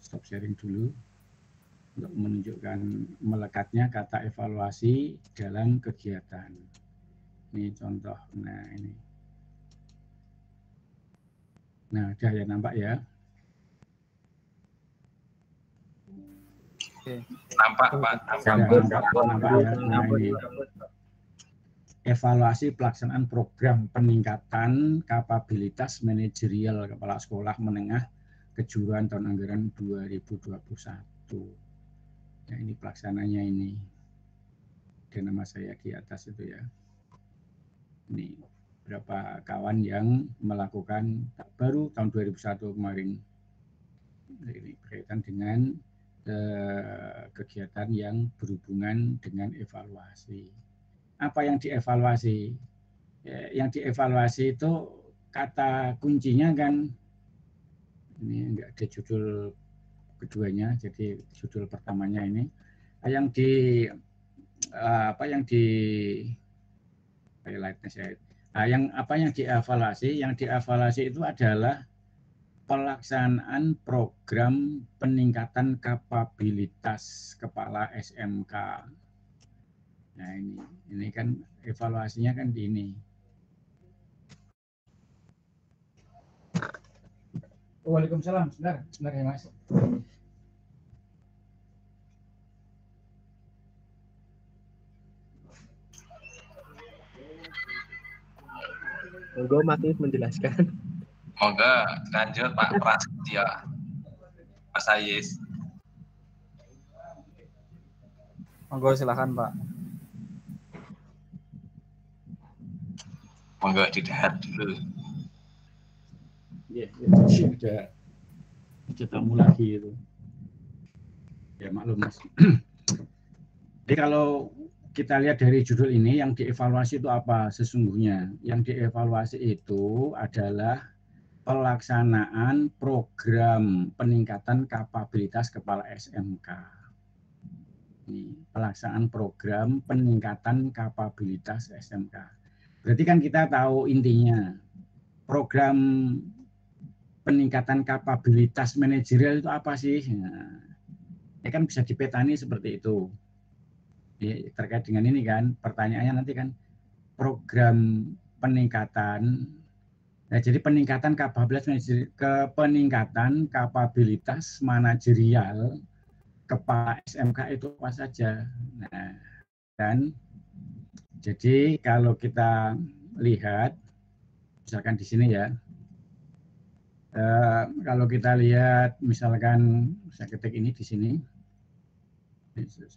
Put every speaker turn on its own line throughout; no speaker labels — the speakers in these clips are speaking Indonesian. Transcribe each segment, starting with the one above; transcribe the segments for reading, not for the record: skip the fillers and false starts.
stop sharing dulu untuk menunjukkan melekatnya kata evaluasi dalam kegiatan. Ini contoh. Nah, ini. Nah, udah ya nampak ya.
Nampak, Pak.
Nampak ya. Nah, ini. Evaluasi pelaksanaan program peningkatan kapabilitas manajerial kepala sekolah menengah kejuruan tahun anggaran 2021. Ya, ini pelaksananya ini. Dan nama saya di atas itu ya. Ini berapa kawan yang melakukan baru tahun 2001 kemarin. Ini berkaitan dengan kegiatan yang berhubungan dengan evaluasi. Apa yang dievaluasi? Yang dievaluasi itu kata kuncinya kan ini enggak ada judul keduanya, jadi judul pertamanya ini yang di highlightnya saya. Yang dievaluasi itu adalah pelaksanaan program peningkatan kapabilitas kepala SMK. Nah, ini kan evaluasinya kan di ini. Waalaikumsalam. Sebentar ya Mas.
Monggo Mas menjelaskan.
Monggo lanjut Pak Prasetyo. Mas Ayis.
Monggo silakan Pak.
Monggo ditahan dulu.
Ya, ada tamu lagi itu. Ya maklum Mas. Jadi kalau kita lihat dari judul ini, yang dievaluasi itu apa sesungguhnya? Yang dievaluasi itu adalah pelaksanaan program peningkatan kapabilitas kepala SMK. Ini pelaksanaan program peningkatan kapabilitas SMK. Berarti kan kita tahu intinya program peningkatan kapabilitas manajerial itu apa sih? Nah, ya kan bisa dipetani seperti itu. Ya, terkait dengan ini kan, pertanyaannya nanti kan program peningkatan. Nah, jadi peningkatan kapabilitas manajerial kepala SMK itu apa saja. Nah, dan jadi kalau kita lihat, misalkan di sini ya. Kalau kita lihat misalkan saya ketik ini di sini,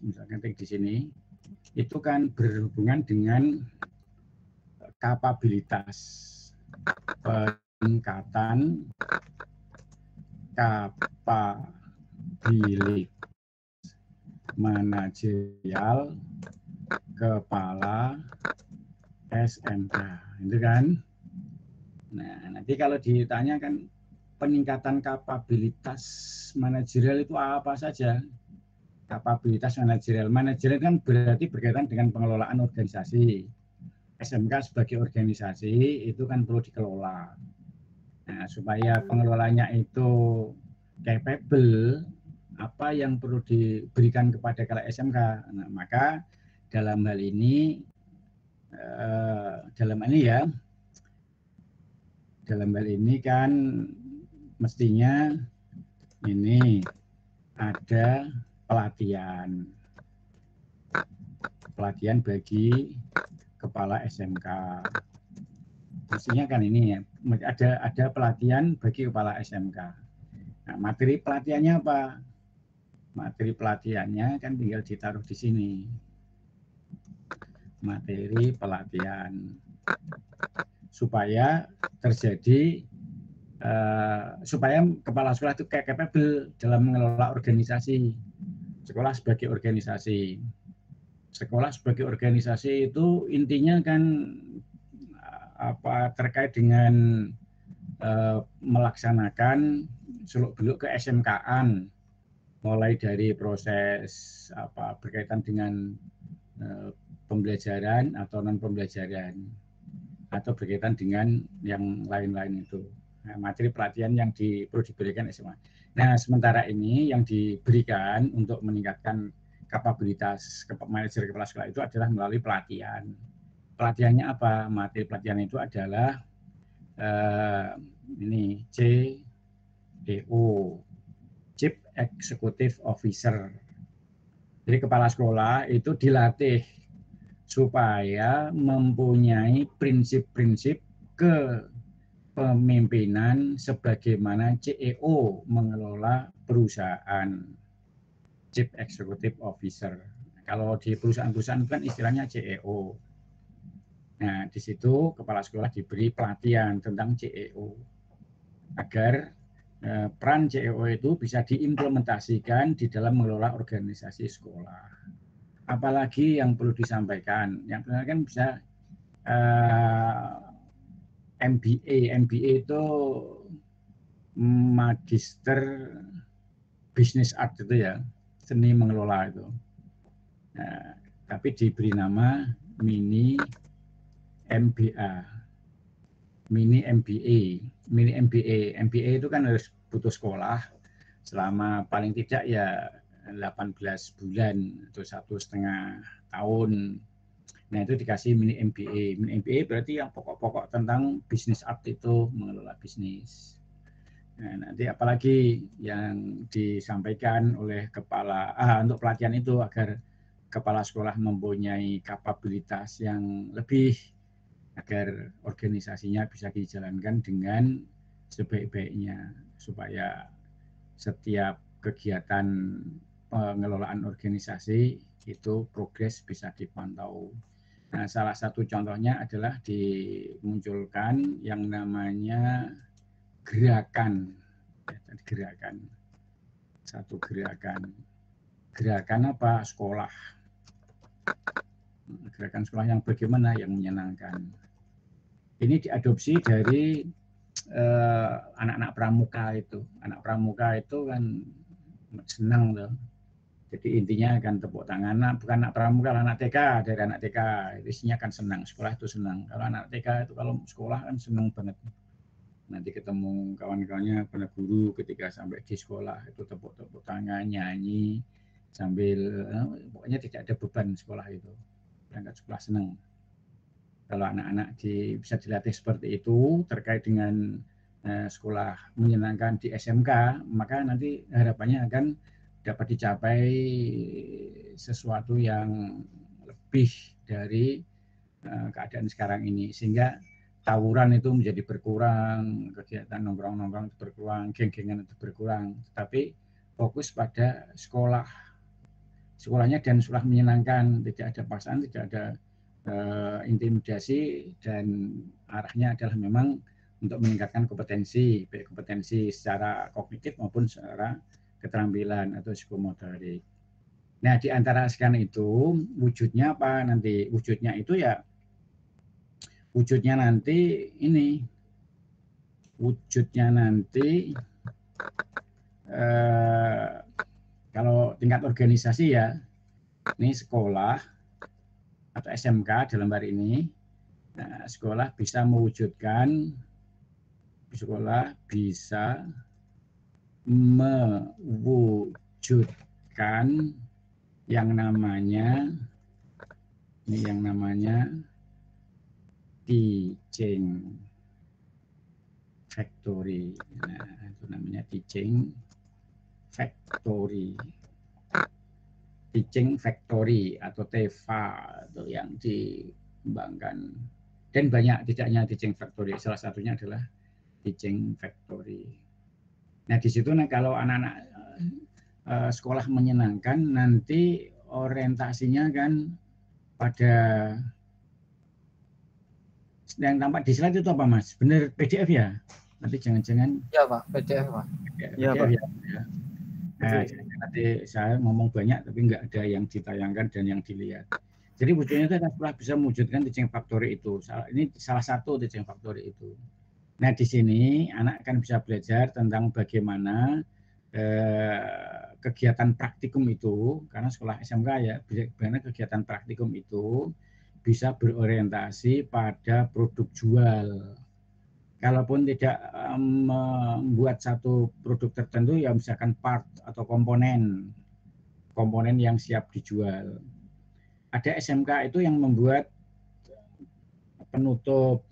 misalkan ketik di sini, itu kan berhubungan dengan kapabilitas, peningkatan kapabilitas manajerial kepala SMK, itu kan. Nah, nanti kalau ditanya kan peningkatan kapabilitas manajerial itu apa saja? Kapabilitas manajerial. Manajerial kan berarti berkaitan dengan pengelolaan organisasi. SMK sebagai organisasi itu kan perlu dikelola. Nah, supaya pengelolanya itu capable, apa yang perlu diberikan kepada kepala SMK? Nah, maka dalam hal ini kan mestinya ini ada pelatihan bagi kepala SMK. Mestinya kan ini ya, ada pelatihan bagi kepala SMK. Nah, materi pelatihannya apa? Materi pelatihannya kan tinggal ditaruh di sini. Materi pelatihan supaya terjadi supaya kepala sekolah itu capable dalam mengelola organisasi. Sekolah sebagai organisasi. Sekolah sebagai organisasi itu intinya kan terkait dengan melaksanakan seluk-beluk ke SMK-an, mulai dari proses berkaitan dengan pembelajaran atau non pembelajaran, atau berkaitan dengan yang lain-lain itu. Nah, materi pelatihan yang perlu diberikan SMA. Nah, sementara ini yang diberikan untuk meningkatkan kapabilitas manajer kepala sekolah itu adalah melalui pelatihan. Pelatihannya apa? Materi pelatihan itu adalah ini CEO, Chief Executive Officer. Jadi kepala sekolah itu dilatih supaya mempunyai prinsip-prinsip kepemimpinan sebagaimana CEO mengelola perusahaan, Chief Executive Officer. Kalau di perusahaan-perusahaan kan istilahnya CEO. Nah, di situ kepala sekolah diberi pelatihan tentang CEO agar peran CEO itu bisa diimplementasikan di dalam mengelola organisasi sekolah. Apalagi yang perlu disampaikan, yang kan bisa MBA itu Magister Business Art itu ya, seni mengelola itu. Nah, tapi diberi nama mini MBA, mini MBA, mini MBA. MBA itu kan harus butuh sekolah selama paling tidak ya 18 bulan atau 1,5 tahun. Nah, itu dikasih mini MBA. Mini MBA berarti yang pokok-pokok tentang bisnis art itu, mengelola bisnis. Nah, nanti apalagi yang disampaikan oleh kepala untuk pelatihan itu agar kepala sekolah mempunyai kapabilitas yang lebih agar organisasinya bisa dijalankan dengan sebaik-baiknya supaya setiap kegiatan pengelolaan organisasi itu progres bisa dipantau. Nah, salah satu contohnya adalah dimunculkan yang namanya gerakan, satu gerakan apa? Sekolah. Gerakan sekolah yang bagaimana? Yang menyenangkan. Ini diadopsi dari anak-anak pramuka itu. Anak pramuka itu kan senang loh. Jadi intinya kan tepuk tangan, bukan anak pramuka, anak TK, dari anak TK, isinya kan senang, sekolah itu senang. Kalau anak TK itu kalau sekolah kan senang banget. Nanti ketemu kawan-kawannya, pada guru ketika sampai di sekolah itu tepuk-tepuk tangan, nyanyi, sambil pokoknya tidak ada beban sekolah itu. Berangkat sekolah senang. Kalau anak-anak bisa dilatih seperti itu terkait dengan sekolah menyenangkan di SMK, maka nanti harapannya akan dapat dicapai sesuatu yang lebih dari keadaan sekarang ini, sehingga tawuran itu menjadi berkurang, kegiatan nongkrong-nongkrong itu berkurang, geng-gengan itu berkurang, tapi fokus pada sekolahnya dan sekolah menyenangkan, tidak ada paksaan, tidak ada intimidasi, dan arahnya adalah memang untuk meningkatkan kompetensi, baik kompetensi secara kognitif maupun secara keterampilan atau psikomotorik. Nah, di antara sekian itu wujudnya apa nanti? Wujudnya itu ya kalau tingkat organisasi ya, ini sekolah atau SMK dalam hari ini, nah, sekolah bisa mewujudkan yang namanya teaching factory. Nah, itu namanya teaching factory atau TEFA itu yang dikembangkan, dan banyak, tidak hanya teaching factory, salah satunya adalah teaching factory. Nah, di situ kalau anak-anak sekolah menyenangkan, nanti orientasinya kan pada yang tampak di slide itu apa, Mas? Bener PDF ya? Nanti jangan-jangan
ya Pak, PDF Pak.
PDF ya. Nah, nanti saya ngomong banyak tapi nggak ada yang ditayangkan dan yang dilihat. Jadi wujudnya itu adalah bisa mewujudkan teaching factory itu. Ini salah satu teaching factory itu. Nah, di sini anak akan bisa belajar tentang bagaimana kegiatan praktikum itu, karena sekolah SMK ya, bagaimana kegiatan praktikum itu bisa berorientasi pada produk jual. Kalaupun tidak membuat satu produk tertentu, ya misalkan part atau komponen yang siap dijual. Ada SMK itu yang membuat penutup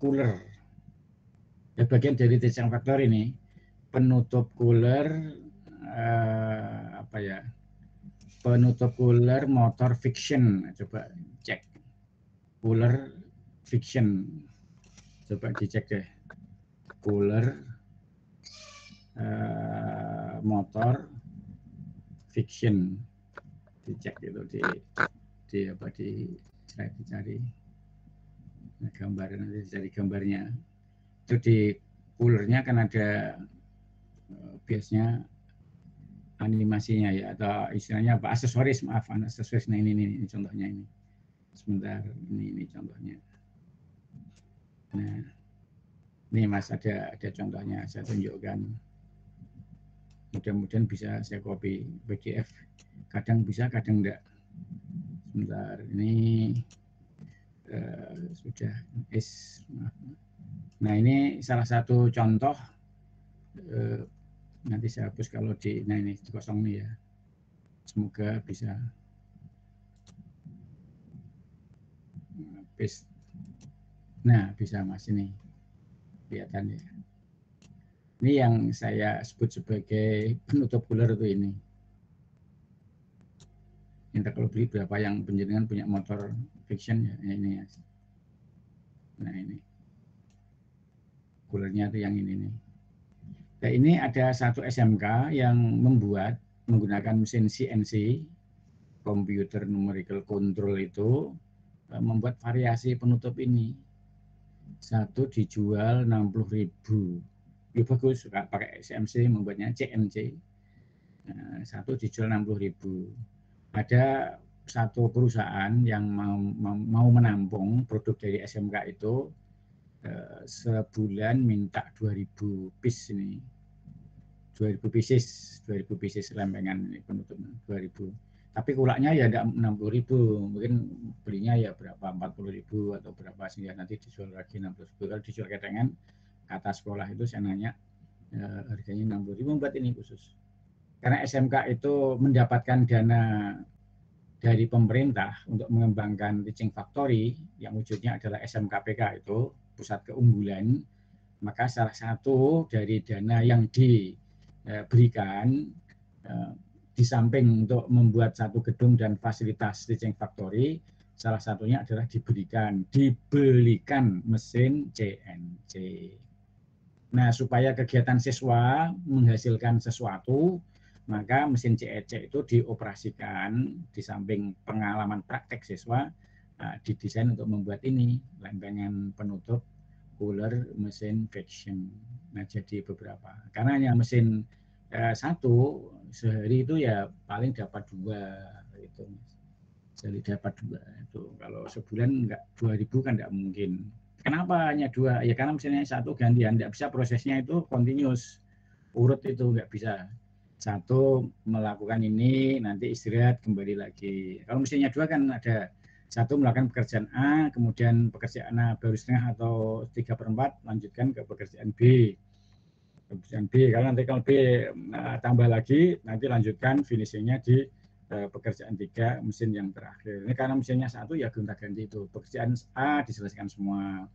cooler. Ya, bagian dari design factor ini, penutup cooler penutup cooler motor fiction. Coba cek cooler fiction, coba dicek deh, cooler motor fiction, dicek itu dicari gambar, nanti dicari gambarnya. Itu di coolernya kan ada biasanya animasinya ya, atau istilahnya apa, aksesoris, maaf, aksesoris. Nah ini contohnya ini. Sebentar, ini contohnya. Nah, ini Mas ada contohnya, saya tunjukkan. Mudah-mudahan bisa saya copy PDF. Kadang bisa, kadang enggak. Sebentar, ini sudah maaf. Nah, ini salah satu contoh. Nanti saya hapus kalau nah ini kosong nih ya. Semoga bisa. Nah, bisa Mas, ini kelihatan ya. Ini yang saya sebut sebagai penutup cooler itu ini. Minta kalau beli berapa, yang penjenengan punya motor fiction ya, ini ya. Nah ini coolernya itu yang ini nih. Nah, ini ada satu SMK yang membuat menggunakan mesin CNC, computer numerical control itu, membuat variasi penutup ini. Satu dijual 60.000. Ya bagus, pakai CNC, membuatnya CNC. Nah, satu dijual 60.000. Ada satu perusahaan yang mau menampung produk dari SMK itu, sebulan minta 2.000 piece ini. 2.000 pieces lempengan ini penutup 2.000. Tapi kulaknya ya ada 60.000, mungkin belinya ya berapa, 40.000 atau berapa, sehingga nanti dijual lagi 60.000. Kalau dijual ketengan kata sekolah itu saya nanya, harganya 60.000 buat ini khusus. Karena SMK itu mendapatkan dana dari pemerintah untuk mengembangkan teaching factory yang wujudnya adalah SMKPK itu, pusat keunggulan, maka salah satu dari dana yang diberikan di samping untuk membuat satu gedung dan fasilitas teaching factory, salah satunya adalah dibelikan mesin CNC. Nah, supaya kegiatan siswa menghasilkan sesuatu, maka mesin CNC itu dioperasikan di samping pengalaman praktek siswa, didesain untuk membuat ini, lempengan penutup cooler mesin fiction. Nah, jadi beberapa. Karena hanya mesin satu sehari itu ya paling dapat 2 itu. Jadi dapat 2 itu. Kalau sebulan enggak 2.000 kan enggak mungkin. Kenapa hanya 2? Ya karena mesinnya satu gantian, enggak bisa prosesnya itu continuous. Urut itu enggak bisa. Satu melakukan ini, nanti istirahat kembali lagi. Kalau mesinnya 2 kan ada satu melakukan pekerjaan A, kemudian pekerjaan A baru setengah atau 3/4 lanjutkan ke pekerjaan B. Pekerjaan B, kalau nanti kalau B tambah lagi, nanti lanjutkan finishingnya di pekerjaan 3, mesin yang terakhir. Ini karena mesinnya satu ya gonta-ganti itu. Pekerjaan A diselesaikan semua.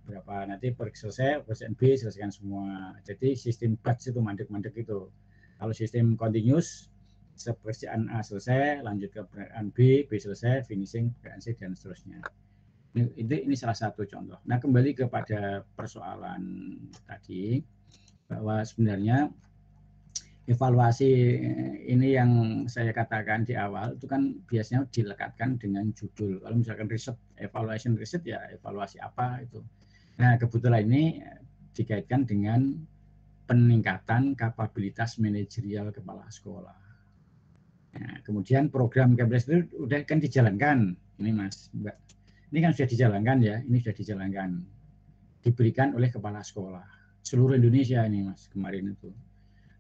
Berapa nanti selesai, pekerjaan B selesaikan semua. Jadi sistem batch itu mandek-mandek itu. Kalau sistem continuous, pekerjaan A selesai, lanjut ke pekerjaan B selesai, finishing pekerjaan C dan seterusnya. Ini salah satu contoh. Nah, kembali kepada persoalan tadi, bahwa sebenarnya evaluasi ini yang saya katakan di awal itu kan biasanya dilekatkan dengan judul. Kalau misalkan riset, evaluation riset ya evaluasi apa itu. Nah, kebetulan ini dikaitkan dengan peningkatan kapabilitas manajerial kepala sekolah. Nah, kemudian program KPLS itu udah kan dijalankan. Ini Mas, Mbak. Ini kan sudah dijalankan ya, ini sudah dijalankan. Diberikan oleh kepala sekolah. Seluruh Indonesia ini Mas, kemarin itu.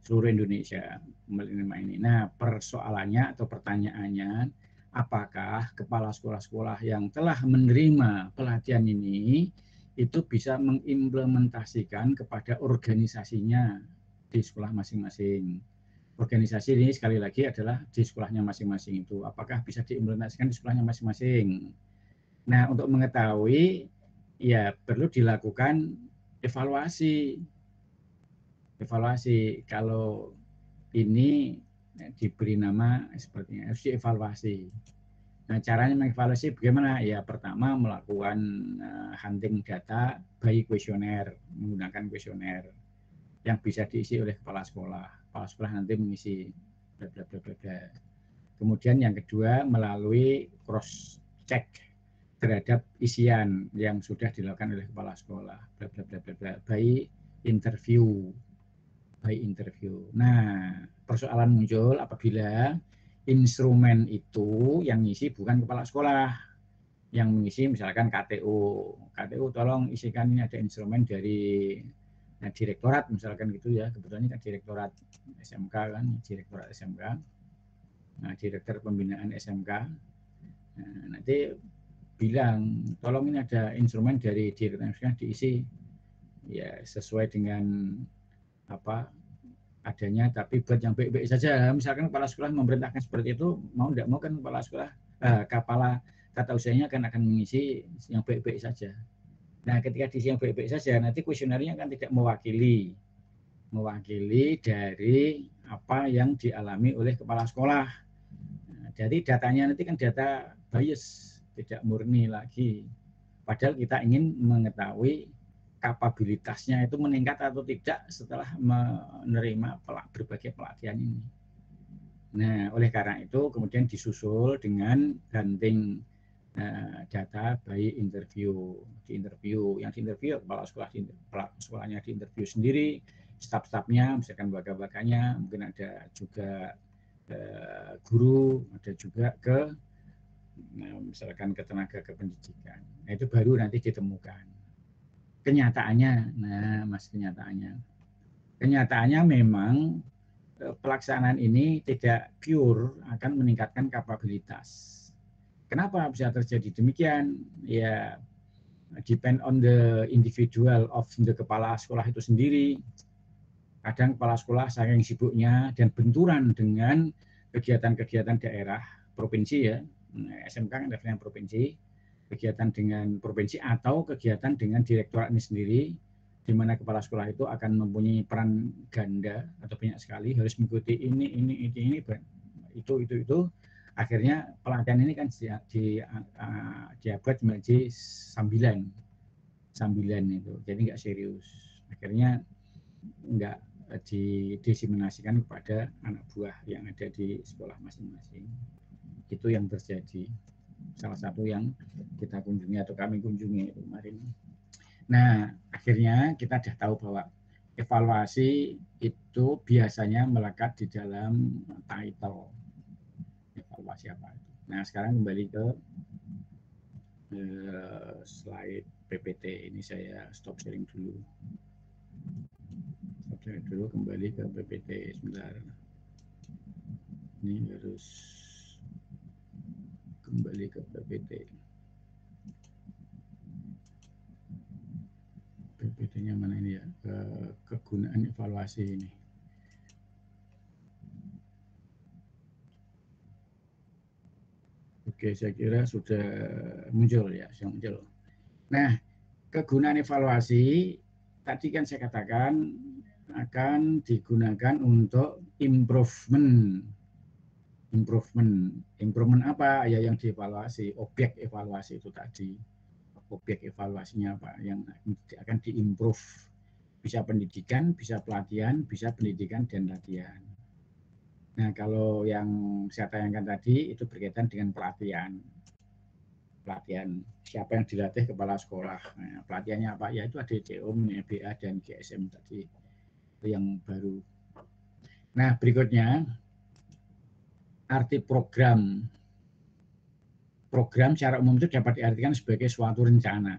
Seluruh Indonesia menerima ini. Nah, persoalannya atau pertanyaannya, apakah kepala sekolah-sekolah yang telah menerima pelatihan ini itu bisa mengimplementasikan kepada organisasinya di sekolah masing-masing. Organisasi ini sekali lagi adalah di sekolahnya masing-masing itu. Apakah bisa diimplementasikan di sekolahnya masing-masing? Nah, untuk mengetahui, ya perlu dilakukan evaluasi. Evaluasi kalau ini diberi nama sepertinya harus dievaluasi. Nah, caranya mengevaluasi bagaimana? Ya, pertama melakukan hunting data by kuesioner, menggunakan kuesioner yang bisa diisi oleh kepala sekolah. Kepala sekolah nanti mengisi bla bla bla bla. Kemudian yang kedua melalui cross check terhadap isian yang sudah dilakukan oleh kepala sekolah, bla bla bla bla, by interview. Nah, persoalan muncul apabila instrumen itu yang ngisi bukan kepala sekolah, yang mengisi misalkan KTU. KTU tolong isikan ini ada instrumen dari direktorat misalkan gitu ya, kebetulan ini kan direktorat SMK kan, direktorat SMK. Nah, direktur pembinaan SMK. Nah, nanti bilang tolong ini ada instrumen dari direktorat SMK diisi ya sesuai dengan apa adanya, tapi buat yang baik-baik saja. Misalkan kepala sekolah memerintahkan seperti itu, mau tidak mau kan kepala sekolah, kepala tata usahanya akan mengisi yang baik-baik saja. Nah, ketika diisi yang baik-baik saja, nanti kuesionernya kan tidak mewakili dari apa yang dialami oleh kepala sekolah. Nah, jadi datanya nanti kan data bias, tidak murni lagi. Padahal kita ingin mengetahui kapabilitasnya itu meningkat atau tidak setelah menerima berbagai pelatihan ini. Nah, oleh karena itu kemudian disusul dengan hunting data by interview. Yang diinterview kepala sekolahnya diinterview sendiri, staf-stafnya, misalkan baga-baganya, mungkin ada juga guru, ada juga misalkan ke tenaga kependidikan. Nah, itu baru nanti ditemukan. Kenyataannya memang pelaksanaan ini tidak pure akan meningkatkan kapabilitas. Kenapa bisa terjadi demikian? Ya, depend on the individual of the kepala sekolah itu sendiri. Kadang kepala sekolah saking sibuknya dan benturan dengan kegiatan-kegiatan daerah provinsi ya, SMK kan levelnya provinsi, kegiatan dengan provinsi atau kegiatan dengan direktorat ini sendiri, di mana kepala sekolah itu akan mempunyai peran ganda atau banyak sekali, harus mengikuti ini, itu. Akhirnya pelatihan ini kan diabad menjadi sambilan itu, jadi nggak serius. Akhirnya nggak didiseminasikan kepada anak buah yang ada di sekolah masing-masing. Itu yang terjadi. Salah satu yang kita kunjungi atau kami kunjungi kemarin. Nah, akhirnya kita sudah tahu bahwa evaluasi itu biasanya melekat di dalam title. Evaluasi apa itu? Nah, sekarang kembali ke slide PPT. Ini saya stop sharing dulu. Kembali ke PPT sebentar. Ini harus kembali ke PPT. PPT-nya mana ini ya? Kegunaan evaluasi ini. Oke, saya kira sudah muncul ya, muncul. Nah, kegunaan evaluasi tadi kan saya katakan akan digunakan untuk improvement apa ya yang dievaluasi, objek evaluasi itu tadi. Objek evaluasinya apa yang akan diimprove, bisa pendidikan, bisa pelatihan, bisa pendidikan dan latihan. Nah, kalau yang saya tayangkan tadi itu berkaitan dengan pelatihan siapa yang dilatih kepala sekolah. Nah, pelatihannya apa ya, itu ada DOM, BA dan GSM tadi, itu yang baru. Nah, berikutnya arti program secara umum itu dapat diartikan sebagai suatu rencana.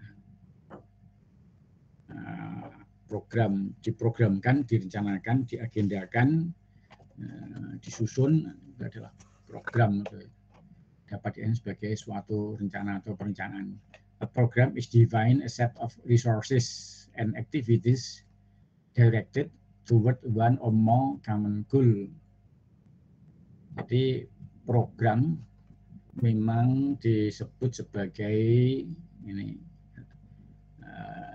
Program diprogramkan, direncanakan, diagendakan, disusun, itu adalah program. dapat diartikan sebagai suatu rencana atau perencanaan. A program is defined a set of resources and activities directed toward one or more common goal. Jadi program memang disebut sebagai ini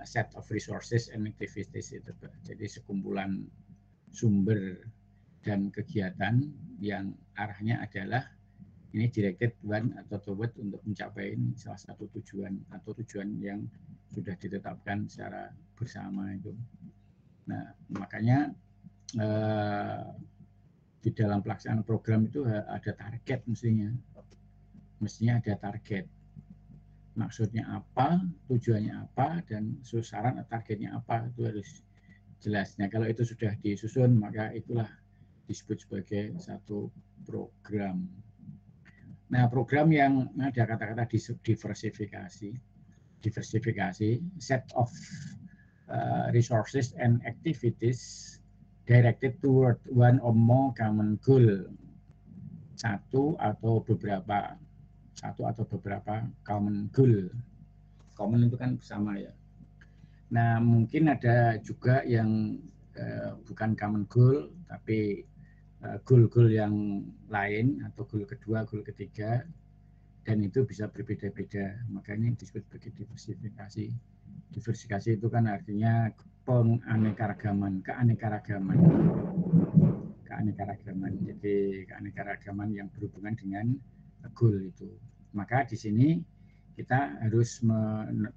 set of resources and activities itu, jadi sekumpulan sumber dan kegiatan yang arahnya adalah ini directed one atau toward untuk mencapai salah satu tujuan atau tujuan yang sudah ditetapkan secara bersama itu. Nah, makanya di dalam pelaksanaan program itu ada target mestinya ada target. Maksudnya apa, tujuannya apa, dan sasaran targetnya apa, itu harus jelas. Nah, kalau itu sudah disusun, maka itulah disebut sebagai satu program. Nah, program yang ada kata-kata diversifikasi, set of resources and activities directed toward one or more common goal, satu atau beberapa common goal. Common itu kan bersama ya. Nah, mungkin ada juga yang bukan common goal, tapi goal-goal yang lain atau goal kedua, goal ketiga, dan itu bisa berbeda-beda. Makanya disebut sebagai diversifikasi. Diversifikasi itu kan artinya keanekaragaman. Jadi keanekaragaman yang berhubungan dengan goal itu. Maka di sini kita harus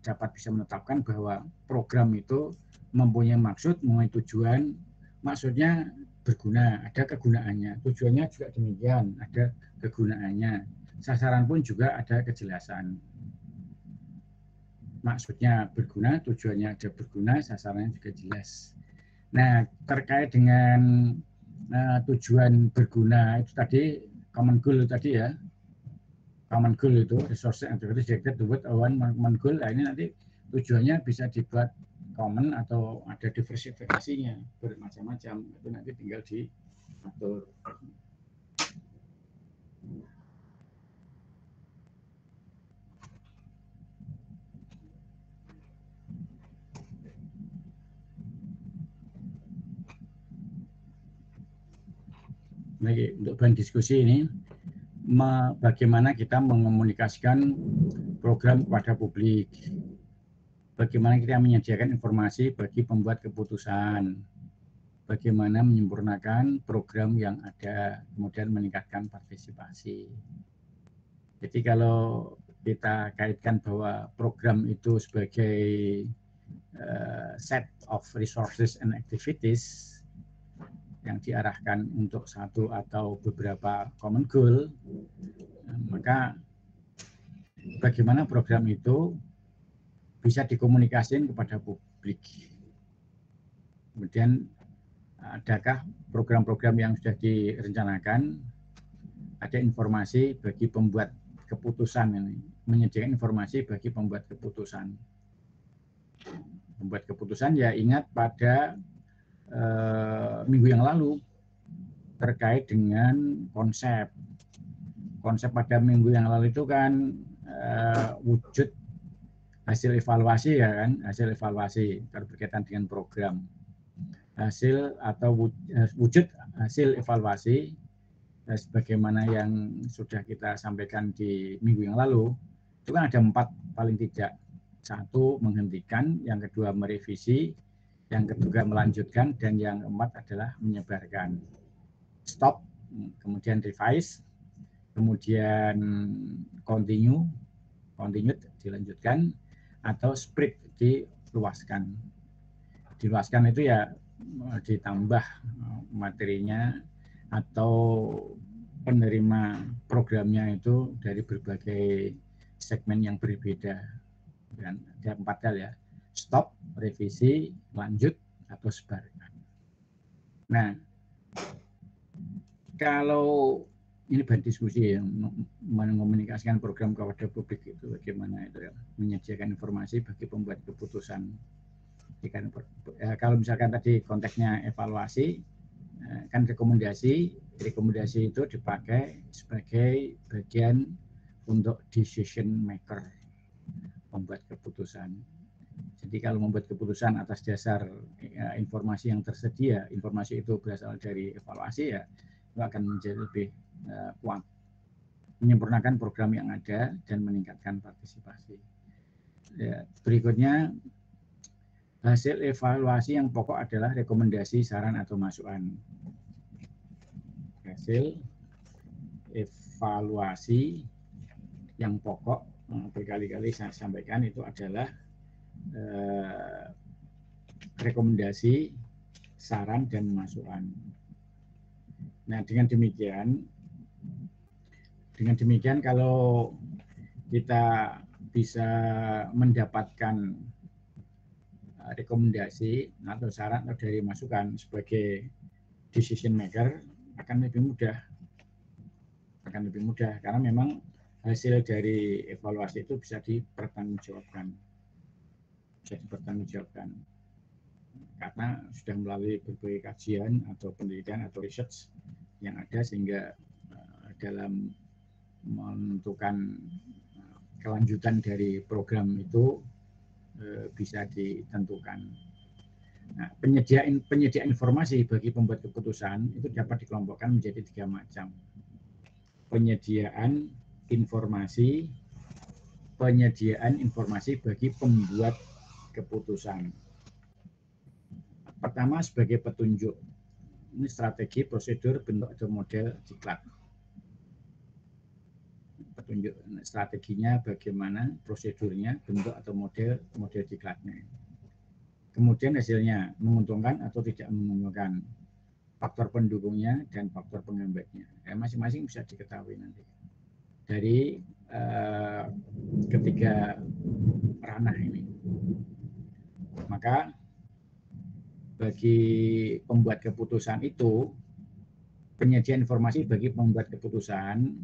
dapat bisa menetapkan bahwa program itu mempunyai maksud, mempunyai tujuan, maksudnya berguna, ada kegunaannya, tujuannya juga demikian, ada kegunaannya, sasaran pun juga ada kejelasan. Maksudnya berguna, tujuannya ada berguna, sasarannya juga jelas. Nah, terkait dengan tujuan berguna itu tadi, common goal itu tadi ya, common goal itu resource activities directed toward one common goal. Nah, ini nanti tujuannya bisa dibuat common atau ada diversifikasinya bermacam-macam, itu nanti tinggal diatur. Lagi untuk bahan diskusi ini, bagaimana kita mengomunikasikan program kepada publik, bagaimana kita menyediakan informasi bagi pembuat keputusan, bagaimana menyempurnakan program yang ada, kemudian meningkatkan partisipasi. Jadi kalau kita kaitkan bahwa program itu sebagai set of resources and activities yang diarahkan untuk satu atau beberapa common goal, maka bagaimana program itu bisa dikomunikasikan kepada publik. Kemudian adakah program-program yang sudah direncanakan, ada informasi bagi pembuat keputusan ini, menyediakan informasi bagi pembuat keputusan. Pembuat keputusan ya ingat pada minggu yang lalu terkait dengan konsep pada minggu yang lalu itu kan wujud hasil evaluasi ya kan, hasil evaluasi berkaitan dengan program, hasil atau wujud hasil evaluasi sebagaimana yang sudah kita sampaikan di minggu yang lalu itu kan ada 4 paling tidak. 1 menghentikan, yang kedua merevisi, yang ketiga melanjutkan, dan yang keempat adalah menyebarkan. Stop, kemudian revise, kemudian continued dilanjutkan, atau spread diluaskan. Diluaskan itu ya ditambah materinya atau penerima programnya itu dari berbagai segmen yang berbeda. Dan ada 4 hal ya. Stop, revisi, lanjut, atau sebarkan. Nah, kalau ini bahan diskusi ya, mengomunikasikan program kepada publik itu bagaimana itu ya, menyediakan informasi bagi pembuat keputusan. Kalau misalkan tadi konteksnya evaluasi, kan rekomendasi itu dipakai sebagai bagian untuk decision maker, membuat keputusan. Jadi kalau membuat keputusan atas dasar informasi yang tersedia, informasi itu berasal dari evaluasi, ya itu akan menjadi lebih kuat, menyempurnakan program yang ada dan meningkatkan partisipasi. Ya, berikutnya, hasil evaluasi yang pokok adalah rekomendasi, saran, atau masukan. Hasil evaluasi yang pokok, berkali-kali saya sampaikan, itu adalah rekomendasi, saran, dan masukan. Nah, dengan demikian kalau kita bisa mendapatkan rekomendasi atau saran atau dari masukan sebagai decision maker, akan lebih mudah karena memang hasil dari evaluasi itu bisa dipertanggungjawabkan karena sudah melalui berbagai kajian atau penelitian atau research yang ada, sehingga dalam menentukan kelanjutan dari program itu bisa ditentukan. Nah, penyedia informasi bagi pembuat keputusan itu dapat dikelompokkan menjadi 3 macam. Penyediaan informasi bagi pembuat keputusan. Pertama, sebagai petunjuk. Ini strategi, prosedur, bentuk, atau model diklat. Petunjuk strateginya bagaimana, prosedurnya, bentuk atau model diklatnya. Kemudian hasilnya menguntungkan atau tidak menguntungkan, faktor pendukungnya dan faktor penghambatnya. Masing-masing bisa diketahui nanti dari ketiga ranah ini. Maka bagi pembuat keputusan itu, penyedia informasi bagi pembuat keputusan,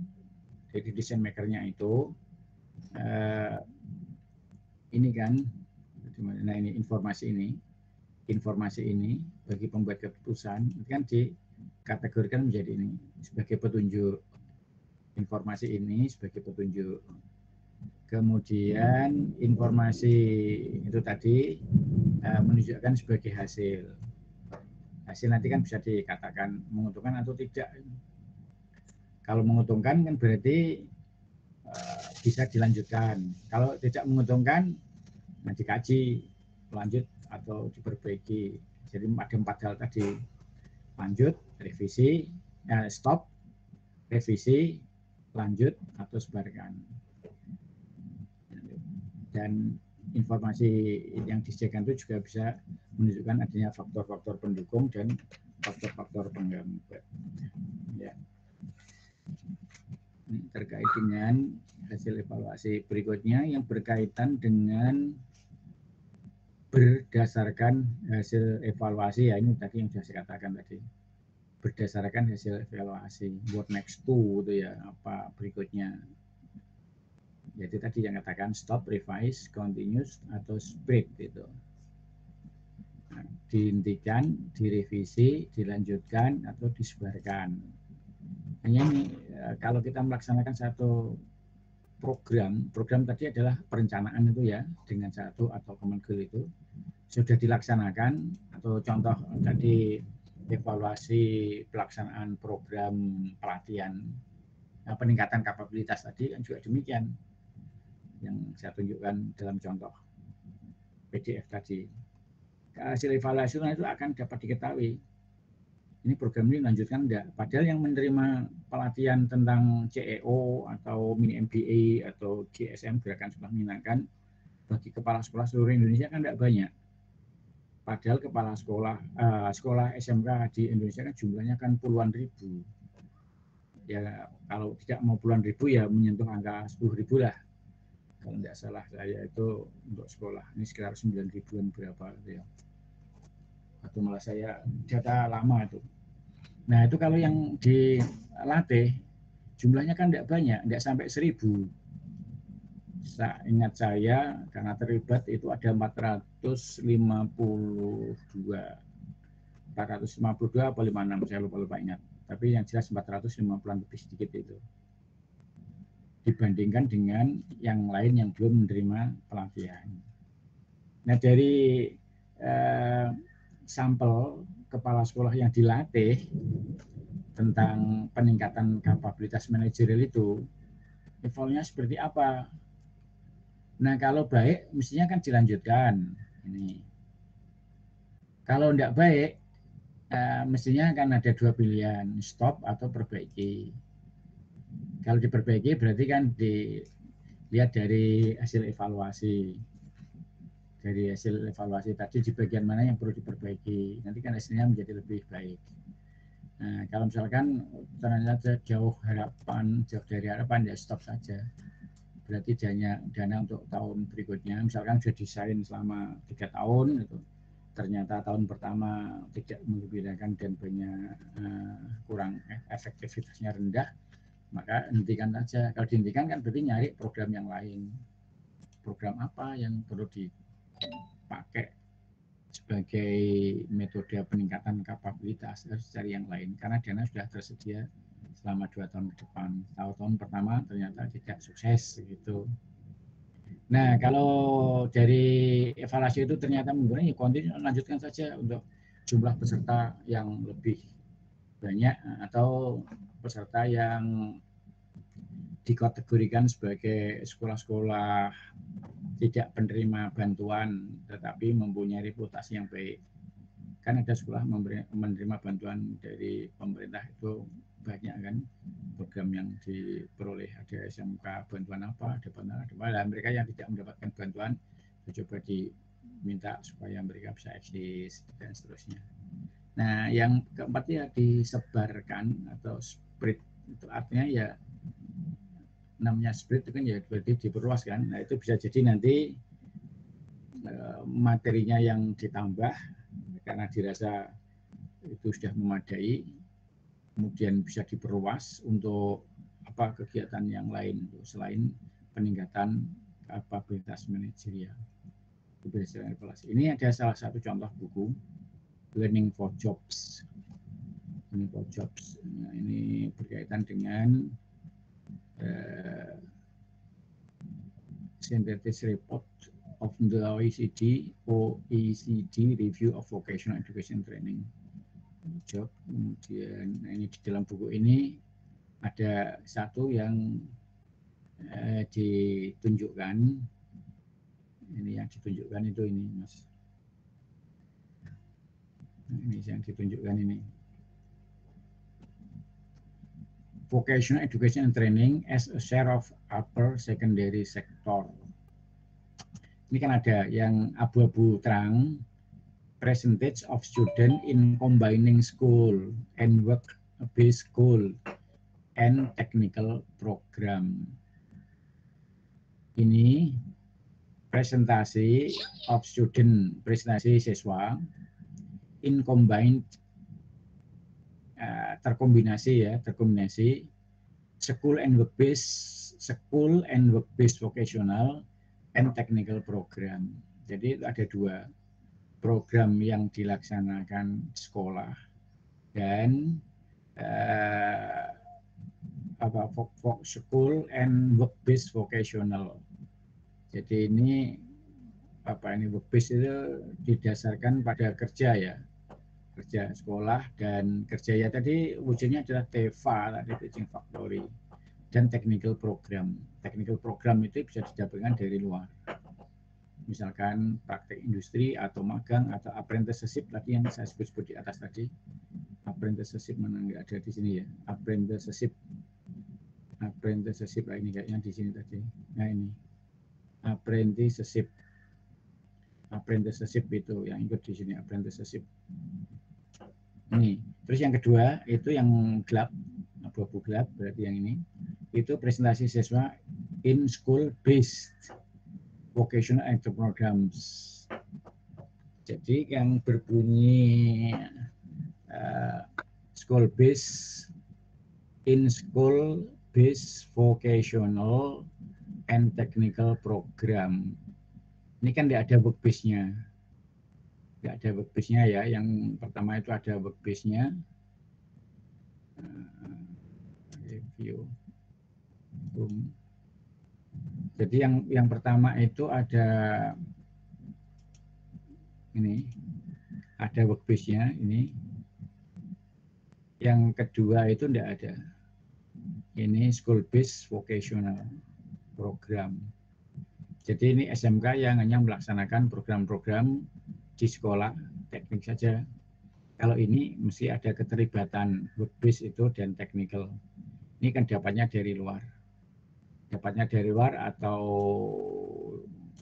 jadi desain makernya itu ini kan, nah ini informasi ini bagi pembuat keputusan itu kan dikategorikan menjadi ini sebagai petunjuk, informasi ini sebagai petunjuk. Kemudian informasi itu tadi menunjukkan sebagai hasil nanti kan bisa dikatakan menguntungkan atau tidak. Kalau menguntungkan kan berarti bisa dilanjutkan. Kalau tidak menguntungkan, nah dikaji lanjut atau diperbaiki. Jadi ada 4 hal tadi: lanjut, revisi, stop, revisi, lanjut, atau sebarkan. Dan informasi yang disediakan itu juga bisa menunjukkan adanya faktor-faktor pendukung dan faktor-faktor penghambat. Ya. Terkait dengan hasil evaluasi berikutnya yang berkaitan dengan berdasarkan hasil evaluasi, ya ini tadi yang sudah saya katakan tadi, berdasarkan hasil evaluasi, what next to itu ya, apa berikutnya. Jadi tadi yang katakan stop, revise, continuous, atau spread gitu. Nah, dihentikan, direvisi, dilanjutkan, atau disebarkan. Hanya ini kalau kita melaksanakan satu program tadi adalah perencanaan itu ya, dengan satu atau common goal itu sudah dilaksanakan, atau contoh tadi evaluasi pelaksanaan program pelatihan peningkatan kapabilitas tadi kan juga demikian yang saya tunjukkan dalam contoh PDF tadi. Hasil evaluasi itu akan dapat diketahui ini program ini lanjutkan enggak. Padahal yang menerima pelatihan tentang CEO atau mini MBA atau GSM, gerakan sekolah menyenangkan, bagi kepala sekolah seluruh Indonesia kan enggak banyak. Padahal kepala sekolah SMK di Indonesia kan jumlahnya kan puluhan ribu. Ya kalau tidak mau puluhan ribu ya menyentuh angka 10.000 lah. Kalau tidak salah saya itu untuk sekolah ini sekitar 9 ribuan berapa ya. Atau malah saya data lama itu. Nah itu kalau yang dilatih jumlahnya kan tidak banyak, tidak sampai 1.000. Ingat saya karena terlibat itu ada 452 apa 56, saya lupa ingat. Tapi yang jelas 450-an lebih sedikit itu. dibandingkan dengan yang lain yang belum menerima pelatihan. Nah, dari sampel kepala sekolah yang dilatih tentang peningkatan kapabilitas manajerial itu, levelnya seperti apa? Nah, kalau baik, mestinya kan dilanjutkan. Ini. Kalau tidak baik, mestinya akan ada dua pilihan, stop atau perbaiki. Kalau diperbaiki berarti kan dilihat dari hasil evaluasi. Dari hasil evaluasi tadi di bagian mana yang perlu diperbaiki. Nanti kan hasilnya menjadi lebih baik. Nah, kalau misalkan ternyata jauh dari harapan ya stop saja. Berarti dana untuk tahun berikutnya, misalkan sudah desain selama 3 tahun, itu ternyata tahun pertama tidak mengembirakan dan banyak kurang efektivitasnya rendah, maka hentikan saja. Kalau dihentikan kan berarti nyari program yang lain. Program apa yang perlu dipakai sebagai metode peningkatan kapabilitas, harus cari yang lain karena dana sudah tersedia selama 2 tahun ke depan. Tahun pertama ternyata tidak sukses gitu. Nah, kalau dari evaluasi itu ternyata menggunakan, ya kontinu lanjutkan saja untuk jumlah peserta yang lebih banyak atau peserta yang dikategorikan sebagai sekolah-sekolah tidak penerima bantuan tetapi mempunyai reputasi yang baik. Kan ada sekolah menerima bantuan dari pemerintah itu banyak kan, program yang diperoleh, ada SMK bantuan apa, ada bantuan apa. Mereka yang tidak mendapatkan bantuan coba diminta supaya mereka bisa eksis dan seterusnya. Nah, yang keempat ya disebarkan atau spread, itu artinya ya namanya spread itu kan ya berarti diperluas kan. Nah, itu bisa jadi nanti materinya yang ditambah karena dirasa itu sudah memadai, kemudian bisa diperluas untuk apa kegiatan yang lain selain peningkatan kapabilitas manajerial. Ini ada salah satu contoh buku Learning for Jobs. Learning for Jobs. Nah, ini berkaitan dengan synthesis report of the OECD Review of Vocational Education Training Job. Kemudian ini di dalam buku ini ada satu yang ditunjukkan. Ini yang ditunjukkan itu ini, Mas. Ini yang ditunjukkan ini. Vocational Education and Training as a share of upper secondary sector. Ini kan ada yang abu-abu terang, percentage of student in combining school and work-based school and technical program. Ini presentasi of student, presentasi siswa in combined, terkombinasi school and work-based vocational and technical program. Jadi ada dua program yang dilaksanakan sekolah dan school and work-based vocational. Jadi ini work-based itu didasarkan pada kerja ya, kerja sekolah dan kerja ya tadi wujudnya adalah TEFA tadi teaching factory dan technical program. Technical program itu bisa didapatkan dari luar. Misalkan praktek industri atau magang atau apprenticeship tadi yang saya sebut di atas tadi. Apprenticeship mana nggak ada di sini ya. Apprenticeship ini kayaknya di sini tadi. Nah ini apprenticeship itu yang ikut di sini apprenticeship. Ini. Terus yang kedua itu yang gelap, abu-abu gelap berarti yang ini. Itu presentasi siswa in school based vocational programs. Jadi yang berbunyi school based vocational and technical program. Ini kan tidak ada work base-nya. Tidak ada work base-nya ya. Yang pertama itu ada work base-nya. Review. Jadi yang pertama itu ada ini, ada workbase-nya ini. Yang kedua itu tidak ada. Ini school based vocational program. Jadi ini SMK yang hanya melaksanakan program-program di sekolah teknik saja. Kalau ini mesti ada keterlibatan work-based itu dan technical. Ini kan dapatnya dari luar. Dapatnya dari luar atau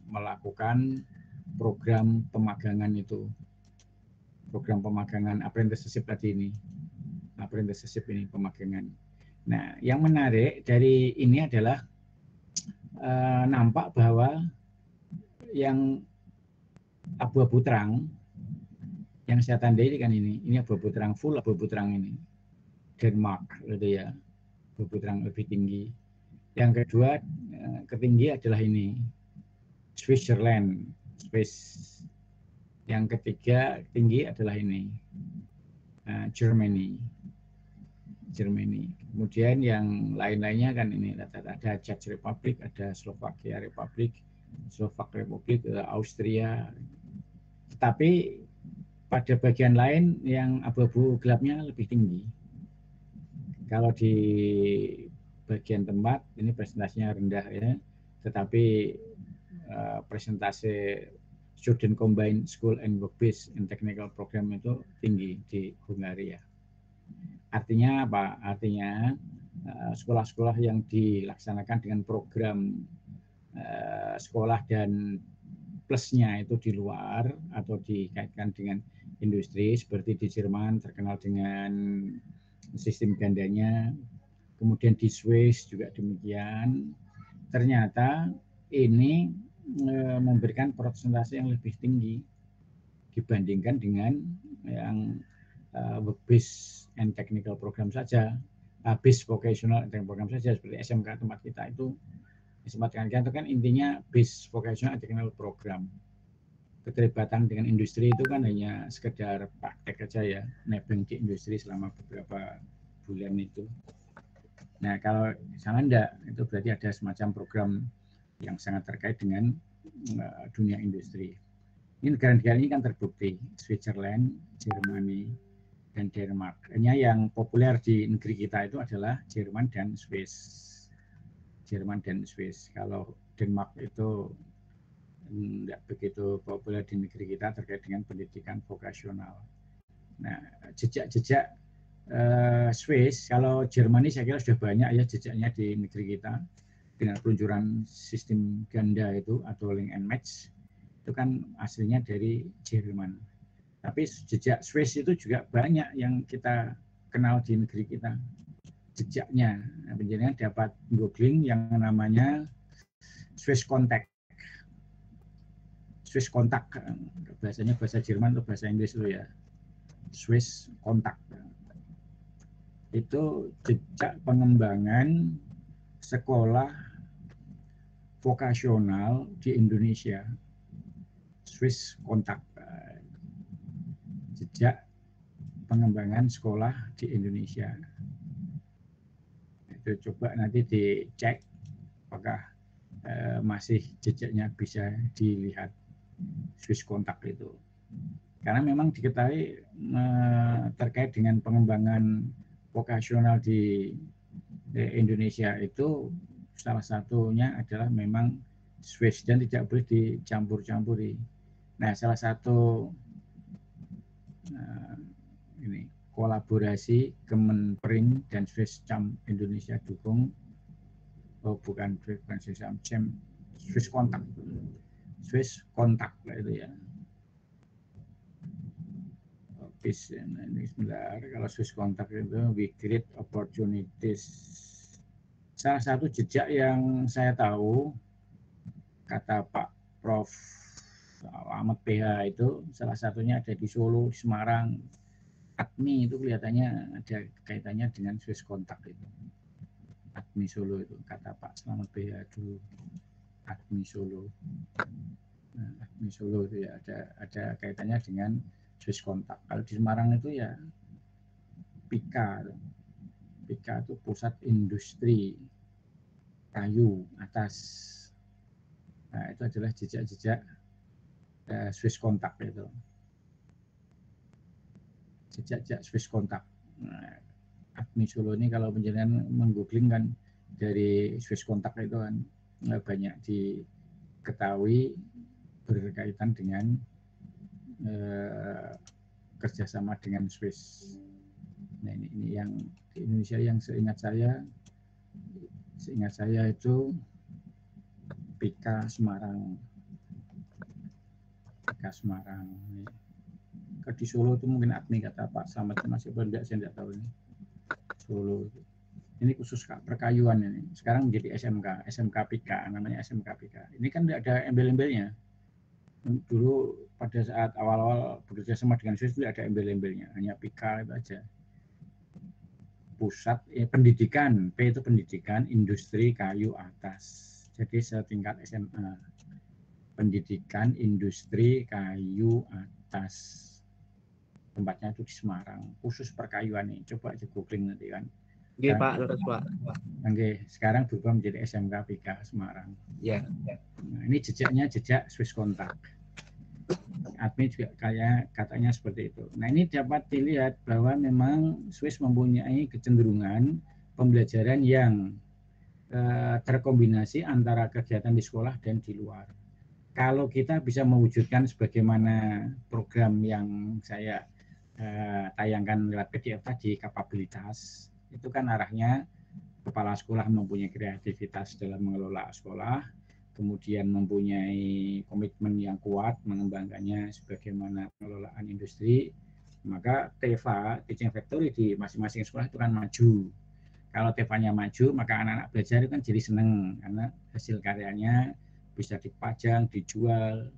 melakukan program pemagangan itu. Program pemagangan apprenticeship tadi ini. Apprenticeship ini pemagangan. Nah, yang menarik dari ini adalah nampak bahwa yang abu-abu terang yang saya tandai kan ini abu-abu terang full, abu-abu terang ini Denmark gitu ya, abu-abu terang lebih tinggi. Yang kedua ketinggi adalah ini Switzerland, Swiss. Yang ketiga tinggi adalah ini Germany. Kemudian yang lain-lainnya kan ini ada Czech Republic, ada Slovakia Republic, Austria. Tapi pada bagian lain yang abu-abu gelapnya lebih tinggi. Kalau di bagian tempat ini presentasinya rendah ya, tetapi presentasi Student Combined School and Work-Based and Technical Program itu tinggi di Hungaria. Artinya apa? Artinya sekolah-sekolah yang dilaksanakan dengan program sekolah dan plusnya itu di luar atau dikaitkan dengan industri seperti di Jerman terkenal dengan sistem gandanya, kemudian di Swiss juga demikian. Ternyata ini memberikan persentase yang lebih tinggi dibandingkan dengan yang work-based and technical program saja, base vocational and technical program saja seperti SMK tempat kita itu. SMK itu kan intinya base vocational and technical program. Keterlibatan dengan industri itu kan hanya sekedar praktek saja ya, nebeng di industri selama beberapa bulan itu. Nah kalau sana enggak, itu berarti ada semacam program yang sangat terkait dengan dunia industri. Ini negara-negara ini kan terbukti, Switzerland, Germany, dan Denmark. Hanya yang populer di negeri kita itu adalah Jerman dan Swiss. Kalau Denmark itu tidak begitu populer di negeri kita terkait dengan pendidikan vokasional. Nah, jejak-jejak Swiss, kalau Jermani saya kira sudah banyak ya jejaknya di negeri kita dengan peluncuran sistem ganda itu atau link and match itu kan aslinya dari Jerman. Tapi jejak Swiss itu juga banyak yang kita kenal di negeri kita. Jejaknya, penjelasan dapat googling yang namanya Swiss Contact. Swiss Contact, bahasanya bahasa Jerman atau bahasa Inggris itu ya. Swiss Contact. Itu jejak pengembangan sekolah vokasional di Indonesia. Swiss Contact. Jejak pengembangan sekolah di Indonesia. Itu coba nanti dicek apakah masih jejaknya bisa dilihat Swiss Contact itu. Karena memang diketahui terkait dengan pengembangan vokasional di Indonesia itu salah satunya adalah memang Swiss dan tidak boleh dicampur-campuri. Nah, salah satu ini kolaborasi Kemenpering dan Swiss Cam Indonesia dukung, bukan Swiss Cam, Swiss Contact lah itu ya. Ini sebentar, kalau Swiss Contact itu we create opportunities. Salah satu jejak yang saya tahu, kata Pak Prof. Ahmad PH itu salah satunya ada di Solo, Semarang, ADMI itu kelihatannya ada kaitannya dengan Swiss Contact itu. ADMI Solo itu kata Pak Selamat PH dulu. ADMI Solo. Nah, ADMI Solo itu ya ada kaitannya dengan Swiss Contact. Kalau di Semarang itu ya PIKA. PIKA itu pusat industri kayu atas. Nah, itu adalah jejak-jejak Swiss kontak itu. Jejak-jejak Swiss kontak. Nah, ADMI Solo ini kalau penjelasan menggoogling kan dari Swiss kontak itu kan banyak diketahui berkaitan dengan kerjasama dengan Swiss. Nah ini yang di Indonesia yang seingat saya itu PK Semarang. PK Semarang. Kalau di Solo itu mungkin ADMI kata Pak Slamet masih enggak, saya tidak tahu ini. Solo. Ini khusus perkayuan ini. Sekarang menjadi SMK PK, namanya SMK PK. Ini kan tidak ada embel-embelnya. Dulu pada saat awal-awal bekerja sama dengan Swiss itu ada embel-embelnya, hanya PK itu aja. Pusat pendidikan, P itu pendidikan industri kayu atas. Jadi setingkat SMA. Pendidikan industri kayu atas. Tempatnya itu di Semarang, khusus perkayuan ini. Coba aja googling nanti kan.
Oke, Pak, terus Pak.
Oke, sekarang berubah menjadi SMK PK Semarang.
Ya.
Nah, ini jejaknya jejak Swiss kontak. ADMI juga katanya seperti itu. Nah, ini dapat dilihat bahwa memang Swiss mempunyai kecenderungan pembelajaran yang terkombinasi antara kegiatan di sekolah dan di luar. Kalau kita bisa mewujudkan sebagaimana program yang saya tayangkan lewat PDF tadi, kapabilitas, itu kan arahnya kepala sekolah mempunyai kreativitas dalam mengelola sekolah, kemudian mempunyai komitmen yang kuat mengembangkannya sebagaimana pengelolaan industri, maka TEFA, Teaching Factory di masing-masing sekolah itu kan maju. Kalau TEFA-nya maju, maka anak-anak belajar itu kan jadi seneng karena hasil karyanya bisa dipajang, dijual,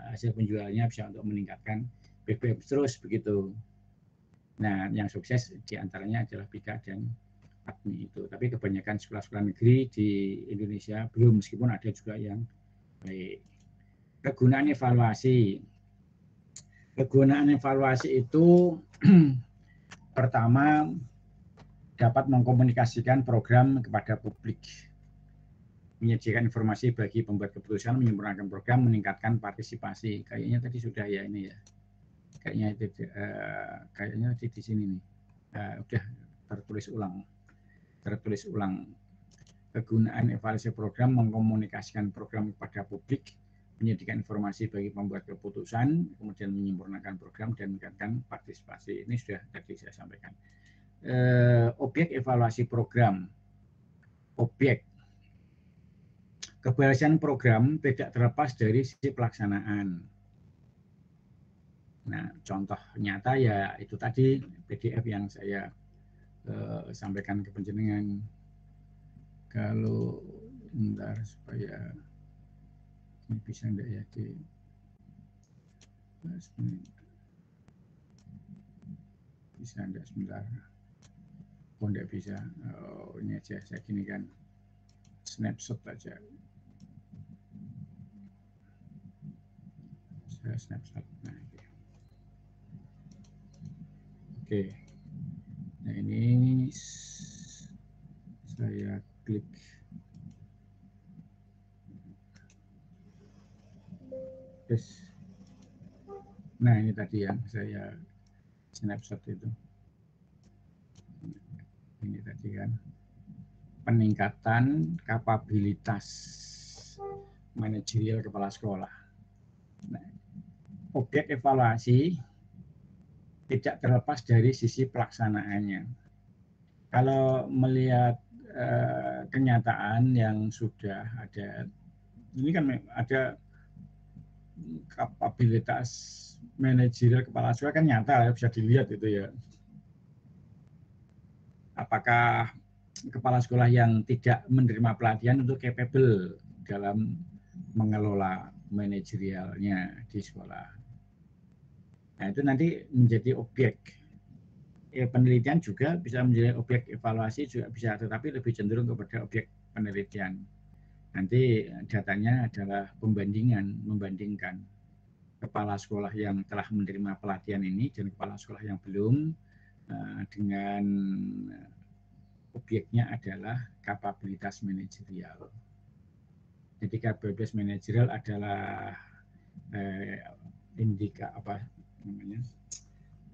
hasil penjualannya bisa untuk meningkatkan BBM terus begitu. Nah, yang sukses diantaranya adalah PK dan ADMI itu. Tapi kebanyakan sekolah-sekolah negeri di Indonesia belum, meskipun ada juga yang baik. Kegunaan evaluasi. Kegunaan evaluasi itu pertama dapat mengkomunikasikan program kepada publik, menyediakan informasi bagi pembuat keputusan, menyempurnakan program, meningkatkan partisipasi. Kayaknya tadi sudah ya ini ya. Kayaknya di sini nih. Udah tertulis ulang. Kegunaan evaluasi program, mengkomunikasikan program kepada publik, menyediakan informasi bagi pembuat keputusan, kemudian menyempurnakan program dan meningkatkan partisipasi. Ini sudah tadi saya sampaikan. Objek evaluasi program. Objek keberhasilan program tidak terlepas dari sisi pelaksanaan. Nah, contoh nyata ya itu tadi PDF yang saya sampaikan ke panjenengan. Kalau bentar supaya ini bisa enggak ya di bisa enggak sebentar. Oh enggak bisa. Oh, ini aja saya gini kan snapshot aja. Saya snapshot. Nah, Oke. Nah, ini saya klik. Yes. Nah, ini tadi yang saya snapshot itu. Ini tadi kan peningkatan kapabilitas manajerial kepala sekolah. Nah, objek evaluasi tidak terlepas dari sisi pelaksanaannya. Kalau melihat kenyataan yang sudah ada, ini kan ada kapabilitas manajerial kepala sekolah kan nyata, bisa dilihat itu ya. Apakah kepala sekolah yang tidak menerima pelatihan itu capable dalam mengelola manajerialnya di sekolah. Nah, itu nanti menjadi objek. Penelitian juga bisa menjadi objek evaluasi juga bisa, tetapi lebih cenderung kepada objek penelitian. Nanti datanya adalah membandingkan kepala sekolah yang telah menerima pelatihan ini dan kepala sekolah yang belum dengan objeknya adalah kapabilitas manajerial. Jadi kapabilitas manajerial adalah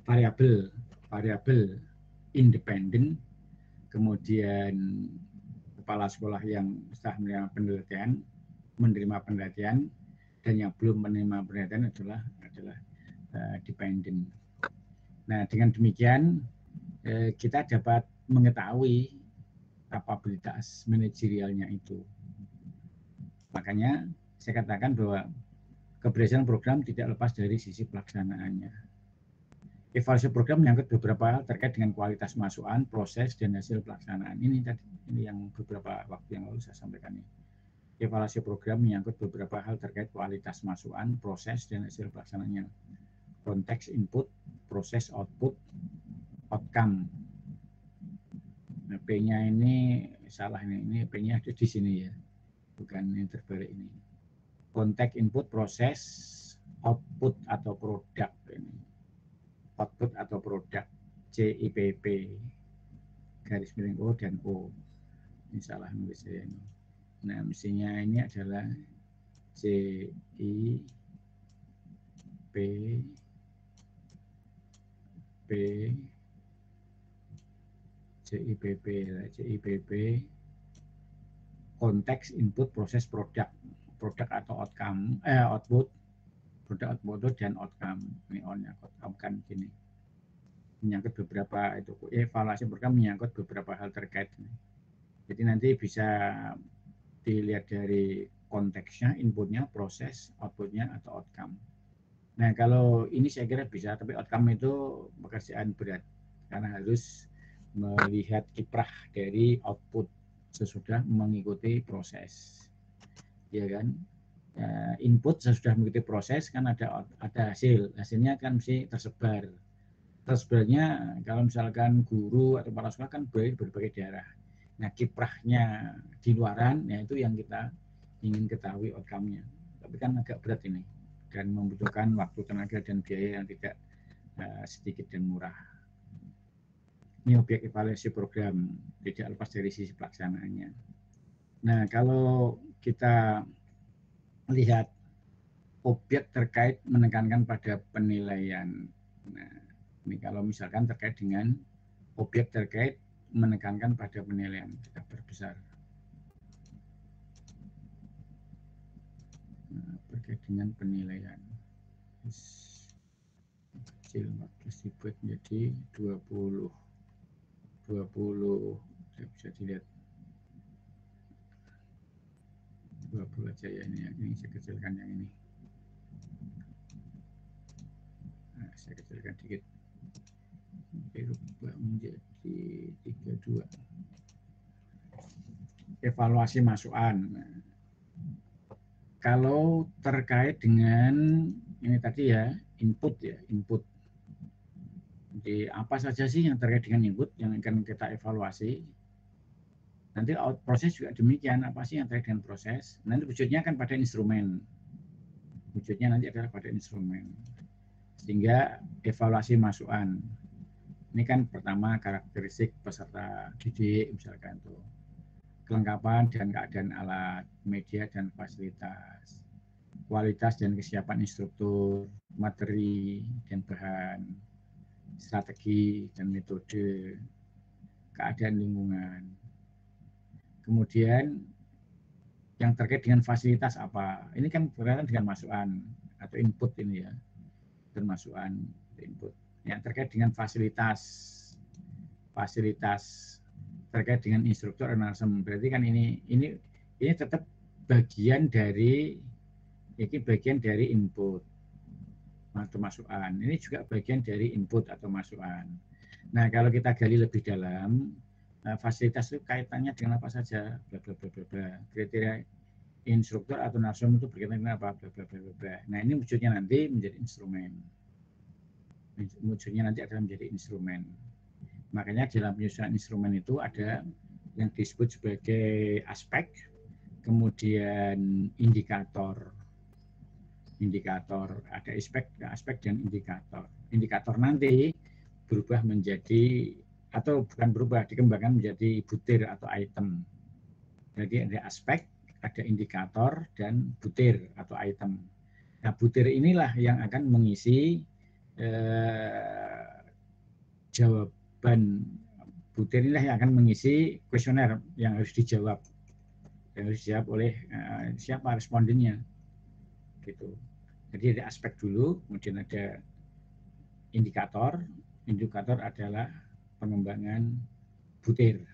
variabel independen, kemudian kepala sekolah yang setelah menerima penelitian dan yang belum menerima penelitian adalah dependent. Nah, dengan demikian kita dapat mengetahui kapabilitas manajerialnya itu. Makanya saya katakan bahwa keberhasilan program tidak lepas dari sisi pelaksanaannya. Evaluasi program menyangkut beberapa hal terkait dengan kualitas masukan, proses, dan hasil pelaksanaan. Ini yang beberapa waktu yang lalu saya sampaikan ini. Evaluasi program menyangkut beberapa hal terkait kualitas masukan, proses, dan hasil pelaksanaannya. Konteks input, proses output, outcome. Nah, P-nya ini salah ini P-nya ada di sini ya, bukan yang terbalik ini. Konteks input, proses, output atau produk ini. Output atau produk CIPP garis miring O dan O. Ini salah nulis saya ini. Nah, mestinya ini adalah CIPP konteks input proses produk atau outcome output produk output dan outcome. Ini on-nya outcome kan gini. Menyangkut beberapa itu evaluasi program menyangkut beberapa hal terkait. Jadi nanti bisa dilihat dari konteksnya, inputnya, proses, outputnya atau outcome. Nah, kalau ini saya kira bisa, tapi outcome itu pekerjaan berat karena harus melihat kiprah dari output sesudah mengikuti proses, ya kan? Input sesudah mengikuti proses kan ada hasilnya kan mesti tersebarnya kalau misalkan guru atau kepala sekolah kan berbagai daerah. Nah, kiprahnya di luaran, ya itu yang kita ingin ketahui outcome-nya. Tapi kan agak berat ini dan membutuhkan waktu, tenaga, dan biaya yang tidak sedikit dan murah. Ini objek evaluasi program, tidak lepas dari sisi pelaksanaannya. Nah, kalau kita lihat objek terkait menekankan pada penilaian. Nah, ini kalau misalkan terkait dengan objek terkait menekankan pada penilaian, kita perbesar. Nah, terkait dengan penilaian. Kecil 14 dibuat menjadi 20 bisa dilihat 20 aja ya, ini saya kecilkan yang ini. Nah, saya kecilkan dikit. Berubah menjadi 32. Evaluasi masukan. Kalau terkait dengan ini tadi ya, input. Jadi apa saja sih yang terkait dengan input yang akan kita evaluasi? Nanti proses juga demikian, apa sih yang terkait dengan proses? Nanti wujudnya kan pada instrumen. Wujudnya nanti adalah pada instrumen. Sehingga evaluasi masukan. Ini kan pertama karakteristik peserta didik, misalkan tuh. Kelengkapan dan keadaan alat, media dan fasilitas. Kualitas dan kesiapan instruktur, materi dan bahan, strategi dan metode, keadaan lingkungan. Kemudian yang terkait dengan fasilitas apa? Ini kan berkaitan dengan masukan atau input ini ya, termasukan input. Yang terkait dengan fasilitas terkait dengan instruktur analisem. Berarti kan ini tetap bagian dari input atau masukan. Ini juga bagian dari input atau masukan. Nah, kalau kita gali lebih dalam, fasilitas itu kaitannya dengan apa saja, bla bla bla bla bla. Kriteria instruktur atau narsum itu berkaitan dengan apa, bla bla bla bla. Nah, ini wujudnya nanti menjadi instrumen. Wujudnya nanti akan menjadi instrumen. Makanya dalam penyusunan instrumen itu ada yang disebut sebagai aspek, kemudian indikator. Ada aspek dan indikator. Indikator nanti berubah menjadi atau bukan berubah, dikembangkan menjadi butir atau item. Jadi ada aspek, ada indikator, dan butir atau item. Nah, butir inilah yang akan mengisi jawaban. Butir inilah yang akan mengisi kuesioner yang harus dijawab. Yang harus dijawab oleh siapa respondennya. Gitu. Jadi ada aspek dulu, kemudian ada indikator. Indikator adalah pengembangan butir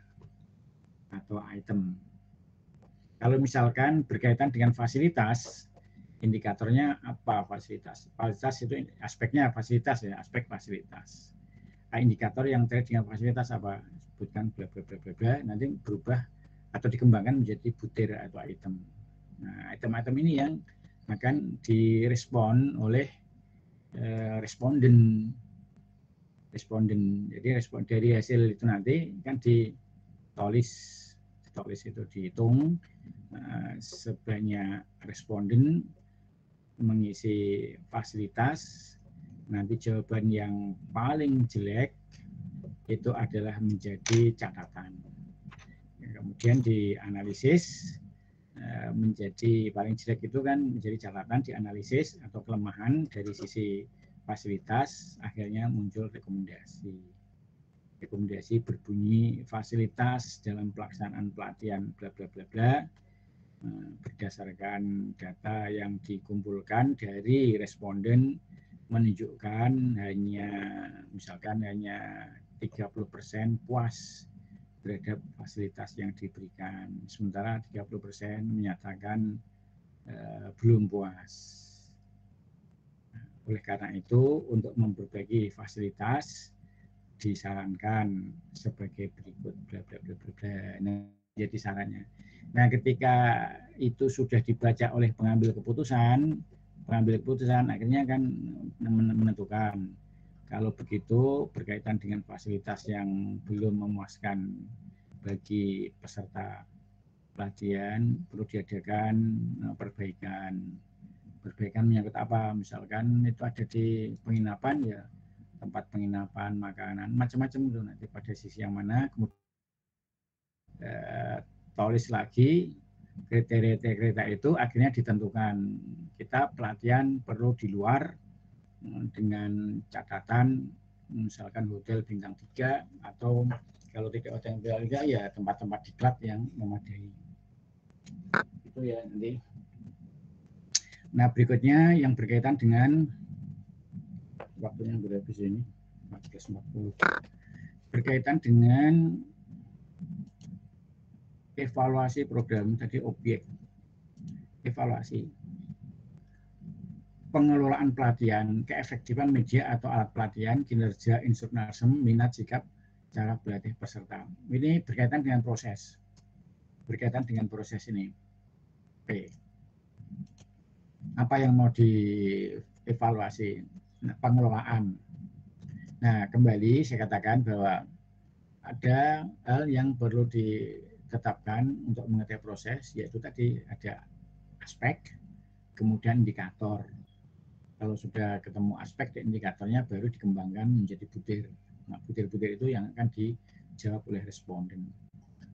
atau item. Kalau misalkan berkaitan dengan fasilitas, indikatornya apa fasilitas? Fasilitas itu aspeknya fasilitas ya, aspek fasilitas. Nah, indikator yang terkait dengan fasilitas apa? Sebutkan bla bla bla bla bla, nanti berubah atau dikembangkan menjadi butir atau item. Nah, item-item ini yang akan direspon oleh responden. Jadi dari hasil itu nanti kan ditulis itu dihitung sebanyak responden mengisi fasilitas, nanti jawaban yang paling jelek itu adalah menjadi catatan. Kemudian dianalisis menjadi paling jelek itu kan menjadi catatan, dianalisis atau kelemahan dari sisi fasilitas, akhirnya muncul rekomendasi. Rekomendasi berbunyi fasilitas dalam pelaksanaan pelatihan bla bla bla bla berdasarkan data yang dikumpulkan dari responden menunjukkan misalkan hanya 30% puas terhadap fasilitas yang diberikan, sementara 30% menyatakan belum puas. Oleh karena itu, untuk memperbaiki fasilitas disarankan sebagai berikut bla bla bla bla. Nah, jadi sarannya. Nah, ketika itu sudah dibaca oleh pengambil keputusan akhirnya kan menentukan kalau begitu berkaitan dengan fasilitas yang belum memuaskan bagi peserta pelatihan perlu diadakan perbaikan. Perbaikan menyangkut apa? Misalkan itu ada di penginapan ya, tempat penginapan, makanan, macam-macam itu nanti pada sisi yang mana, kemudian tulis lagi kriteria itu akhirnya ditentukan. Kita pelatihan perlu di luar dengan catatan misalkan hotel bintang 3 atau kalau tidak hotel bintang 3 ya tempat-tempat diklat yang memadai. Itu ya nanti. Nah, berikutnya yang berkaitan dengan waktunya berhabis ini 14.40. Berkaitan dengan evaluasi program, tadi objek evaluasi pengelolaan pelatihan, keefektifan media atau alat pelatihan, kinerja instruktur, minat, sikap, cara berlatih peserta. Ini berkaitan dengan proses. Berkaitan dengan proses ini. Oke. Apa yang mau dievaluasi? Nah, pengelolaan. Nah, kembali saya katakan bahwa ada hal yang perlu ditetapkan untuk mengetahui proses, yaitu tadi ada aspek, kemudian indikator. Kalau sudah ketemu aspek dan indikatornya, baru dikembangkan menjadi butir. Nah, butir-butir itu yang akan dijawab oleh responden.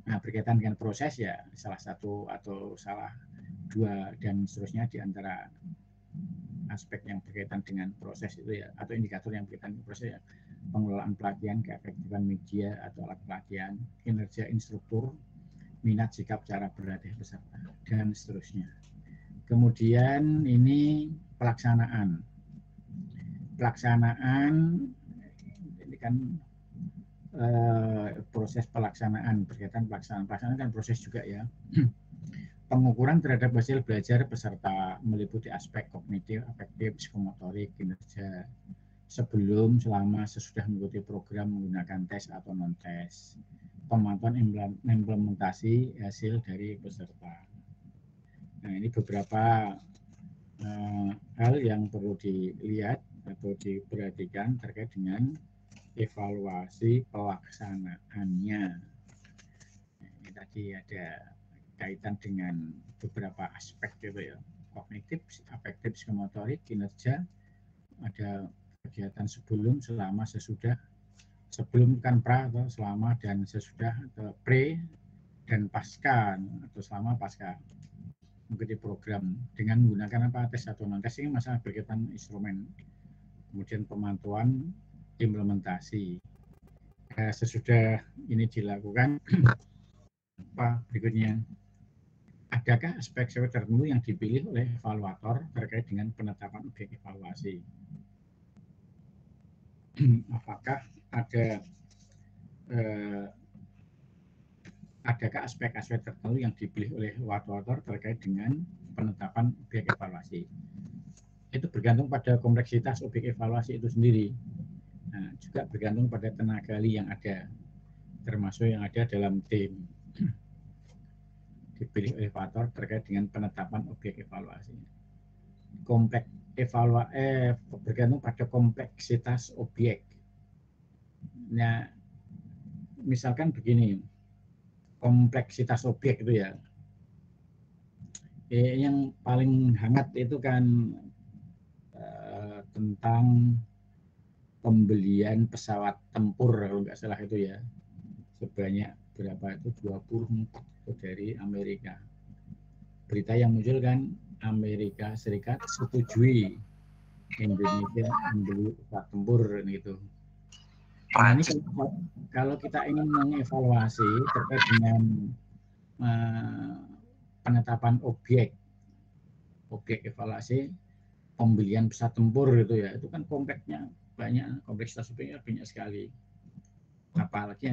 Nah, berkaitan dengan proses ya salah satu atau salah dua dan seterusnya di antara aspek yang berkaitan dengan proses itu ya, atau indikator yang berkaitan dengan proses ya, pengelolaan pelatihan, keefektifan media atau alat pelatihan, kinerja instruktur, minat, sikap, cara berlatih peserta, dan seterusnya. Kemudian ini pelaksanaan. Pelaksanaan ini kan proses pelaksanaan, berkaitan pelaksanaan kan proses juga ya. Pengukuran terhadap hasil belajar peserta meliputi aspek kognitif, afektif, psikomotorik, kinerja sebelum, selama, sesudah mengikuti program menggunakan tes atau non-tes. Pemantauan implementasi hasil dari peserta. Nah, ini beberapa hal yang perlu dilihat atau diperhatikan terkait dengan evaluasi pelaksanaannya. Ini tadi ada kaitan dengan beberapa aspek gitu ya, kognitif, afektif, psikomotorik, kinerja, ada kegiatan sebelum, selama, sesudah, sebelum kan pra atau selama dan sesudah atau pre dan pasca atau selama pasca mengikuti program dengan menggunakan apa tes atau non tes ini masalah berkaitan instrumen, kemudian pemantauan implementasi. Sesudah ini dilakukan apa berikutnya, adakah aspek tertentu yang dipilih oleh evaluator terkait dengan penetapan objek evaluasi? Apakah adakah aspek-aspek tertentu yang dipilih oleh evaluator terkait dengan penetapan objek evaluasi? Itu bergantung pada kompleksitas objek evaluasi itu sendiri. Nah, juga bergantung pada tenaga ahli yang ada, termasuk yang ada dalam tim. Dipilih oleh evaluator terkait dengan penetapan objek evaluasi. Bergantung pada kompleksitas objek. Nah, misalkan begini, kompleksitas objek itu ya, yang paling hangat itu kan tentang pembelian pesawat tempur kalau nggak salah itu ya, sebanyak berapa itu 24 itu dari Amerika. Berita yang muncul kan Amerika Serikat setujui Indonesia membeli pesawat tempur gitu. Nah, ini kalau kita ingin mengevaluasi terkait dengan penetapan objek evaluasi pembelian pesawat tempur gitu ya, itu kan kompleksnya banyak, kompleksitas objeknya banyak sekali. Apalagi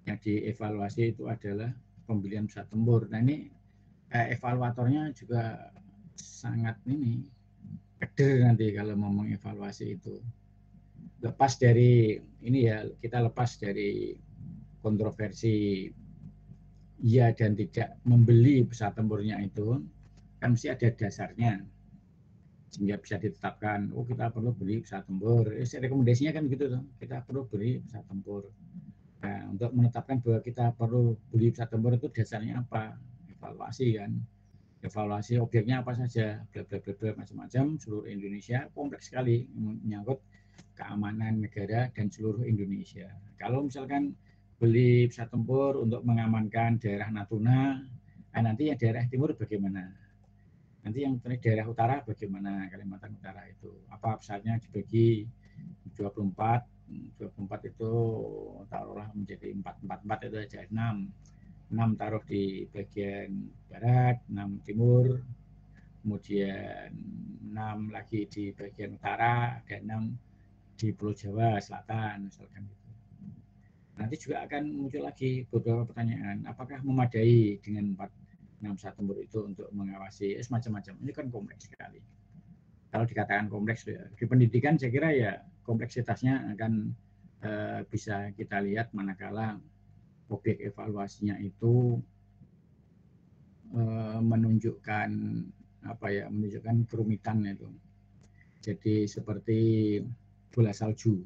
yang dievaluasi itu adalah pembelian pesawat tempur. Nah ini evaluatornya juga sangat ini keder nanti kalau mau mengevaluasi itu. Lepas dari ini ya, kita lepas dari kontroversi iya dan tidak membeli pesawat tempurnya itu, kan mesti ada dasarnya sehingga bisa ditetapkan, oh kita perlu beli pesawat tempur. Rekomendasinya kan gitu tuh, kita perlu beli pesawat tempur. Nah, untuk menetapkan bahwa kita perlu beli pesawat tempur itu dasarnya apa? Evaluasi kan. Evaluasi objeknya apa saja, bla bla bla bla macam-macam, seluruh Indonesia, kompleks sekali menyangkut keamanan negara dan seluruh Indonesia. Kalau misalkan beli pesawat tempur untuk mengamankan daerah Natuna, nanti yang daerah timur bagaimana? Nanti yang daerah utara bagaimana, Kalimantan Utara itu? Apa pesawatnya dibagi 24 itu taruhlah menjadi 4 itu aja 6 taruh di bagian barat, 6 timur, kemudian 6 lagi di bagian utara, dan 6 di Pulau Jawa Selatan misalkan gitu. Nanti juga akan muncul lagi beberapa pertanyaan, apakah memadai dengan 6 pesawat tempur itu untuk mengawasi semacam-macam. Ini kan kompleks sekali. Kalau dikatakan kompleks ya, di pendidikan saya kira ya kompleksitasnya akan bisa kita lihat manakala objek evaluasinya itu menunjukkan menunjukkan kerumitan itu. Jadi seperti bola salju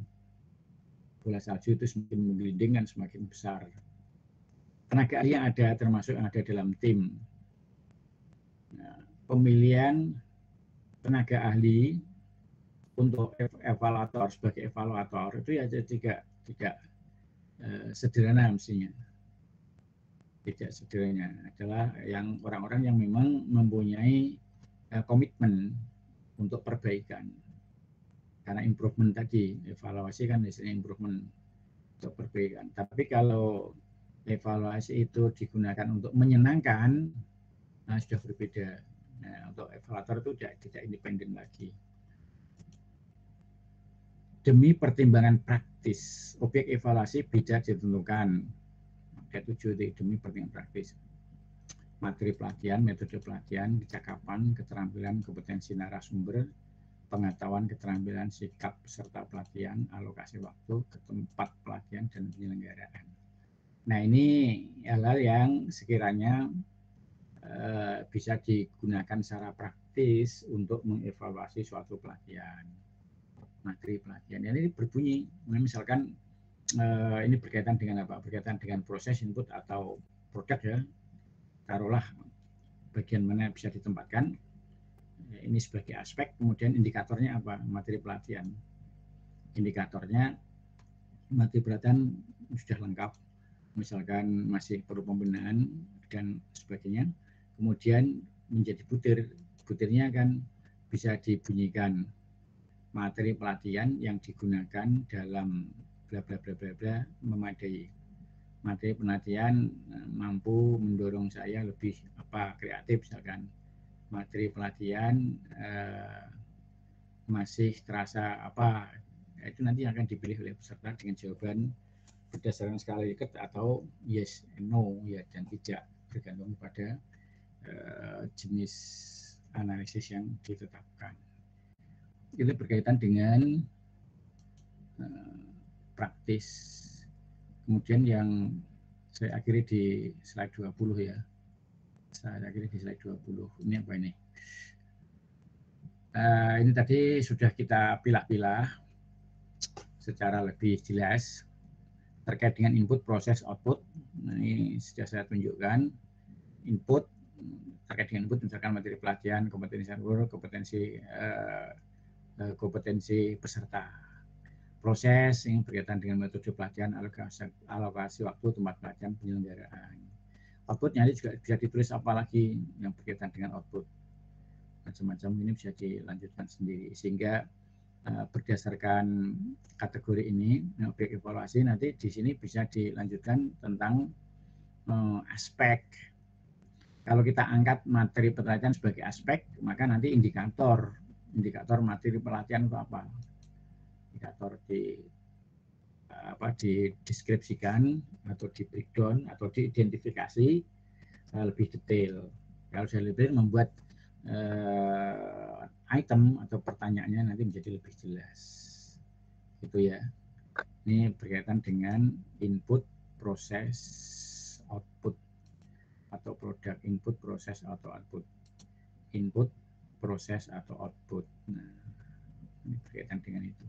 itu semakin menggelinding kan semakin besar. Tenaga ahli yang ada termasuk yang ada dalam tim. Nah, pemilihan tenaga ahli untuk evaluator sebagai evaluator itu ya tidak sederhana mestinya. Tidak sederhana, adalah yang orang-orang yang memang mempunyai komitmen untuk perbaikan. Karena improvement tadi, evaluasi kan istilahnya improvement untuk perbaikan. Tapi kalau evaluasi itu digunakan untuk menyenangkan, nah sudah berbeda. Nah, untuk evaluator itu tidak independen lagi. Demi pertimbangan praktis, objek evaluasi bisa ditentukan. Ada 7 demi pertimbangan praktis. Materi pelatihan, metode pelatihan, kecakapan, keterampilan, kompetensi narasumber, pengetahuan, keterampilan, sikap peserta pelatihan, alokasi waktu ke tempat pelatihan dan penyelenggaraan. Nah ini hal-hal yang sekiranya bisa digunakan secara praktis untuk mengevaluasi suatu pelatihan, materi pelatihan. Ini berbunyi, misalkan ini berkaitan dengan apa? Berkaitan dengan proses input atau produk ya. Taruhlah bagian mana bisa ditempatkan. Ini sebagai aspek, kemudian indikatornya apa? Materi pelatihan. Indikatornya materi pelatihan sudah lengkap, misalkan masih perlu pembenahan dan sebagainya, kemudian menjadi butir. Butirnya kan bisa dibunyikan materi pelatihan yang digunakan dalam bla bla bla bla bla memadai. Materi pelatihan mampu mendorong saya lebih kreatif, misalkan materi pelatihan masih terasa itu nanti akan dipilih oleh peserta dengan jawaban berdasarkan skala Likert atau yes and no, ya dan tidak, bergantung pada jenis analisis yang ditetapkan. Itu berkaitan dengan praktis. Kemudian yang saya akhiri di slide 20 ya. Saya akhiri di slide 20. Ini apa ini? Ini tadi sudah kita pilah-pilah secara lebih jelas terkait dengan input, proses, output. Nah, ini sudah saya tunjukkan. Input terkait dengan input misalkan materi pelatihan, kompetensi server, kompetensi peserta. Proses yang berkaitan dengan metode pelatihan, alokasi waktu, tempat pelatihan, penyelenggaraan. Output nanti juga bisa ditulis apalagi yang berkaitan dengan output. Macam-macam ini bisa dilanjutkan sendiri, sehingga berdasarkan kategori ini objek evaluasi nanti di sini bisa dilanjutkan tentang aspek. Kalau kita angkat materi pelatihan sebagai aspek, maka nanti indikator materi pelatihan itu apa? Indikator dideskripsikan atau di breakdown atau diidentifikasi lebih detail. Kalau saya lebih membuat item atau pertanyaannya nanti menjadi lebih jelas, gitu ya. Ini berkaitan dengan input, proses, output atau produk. Input, proses atau output. Input, proses atau output. Nah, ini berkaitan dengan itu.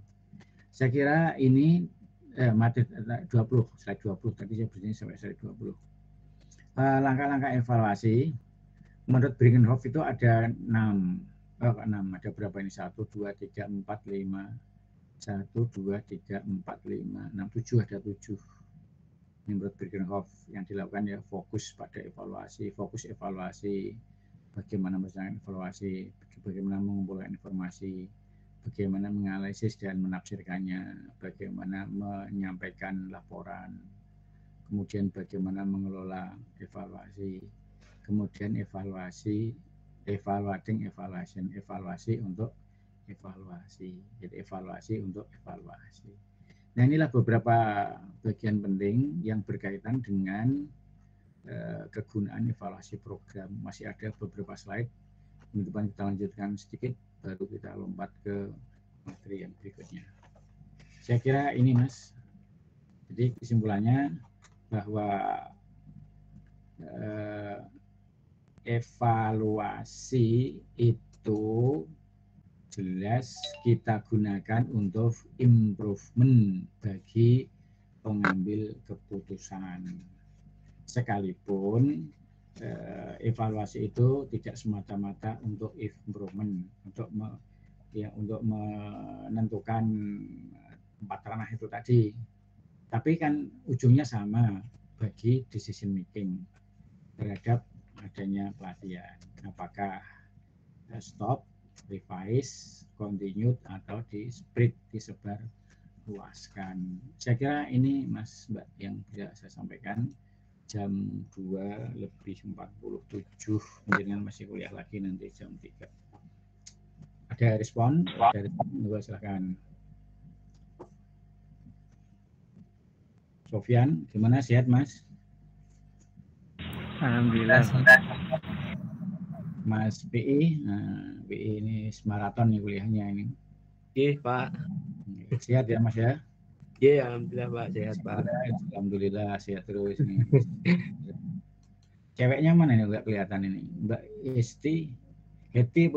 Saya kira ini materi 20, slide 20 tadi saya berdiri sampai slide 20. Langkah-langkah evaluasi menurut Brinkhoff itu ada 6. Ada berapa ini? 1, 2, 3, 4, 5. 1, 2, 3, 4, 5, 6, 7, ada 7. Ini menurut Brinkhoff yang dilakukan ya fokus pada evaluasi, bagaimana melakukan evaluasi, bagaimana mengumpulkan informasi, bagaimana menganalisis dan menafsirkannya, bagaimana menyampaikan laporan, kemudian bagaimana mengelola evaluasi, kemudian evaluasi untuk evaluasi. Jadi evaluasi untuk evaluasi. Nah, inilah beberapa bagian penting yang berkaitan dengan kegunaan evaluasi program. Masih ada beberapa slide. Minggu depan kita lanjutkan sedikit, baru kita lompat ke materi yang berikutnya. Saya kira ini, Mas. Jadi kesimpulannya bahwa evaluasi itu jelas kita gunakan untuk improvement bagi pengambil keputusan. Sekalipun evaluasi itu tidak semata-mata untuk improvement, untuk menentukan empat ranah itu tadi. Tapi kan ujungnya sama bagi decision making terhadap adanya pelatihan. Apakah stop, revise, continued, atau di spread, disebar luaskan. Saya kira ini Mas Mbak yang bisa saya sampaikan. Jam 2:47, dengan masih kuliah lagi nanti jam 3. Ada respon? Ada respon, silakan. Sofyan, gimana, sehat Mas?
Alhamdulillah.
Mas PI, PI ini maraton nih kuliahnya ini.
Iya Pak.
Sehat ya Mas ya?
Iya, alhamdulillah Pak, sehat Pak.
Alhamdulillah sehat terus nih. Ceweknya mana nih nggak kelihatan ini? Mbak Esti, Heti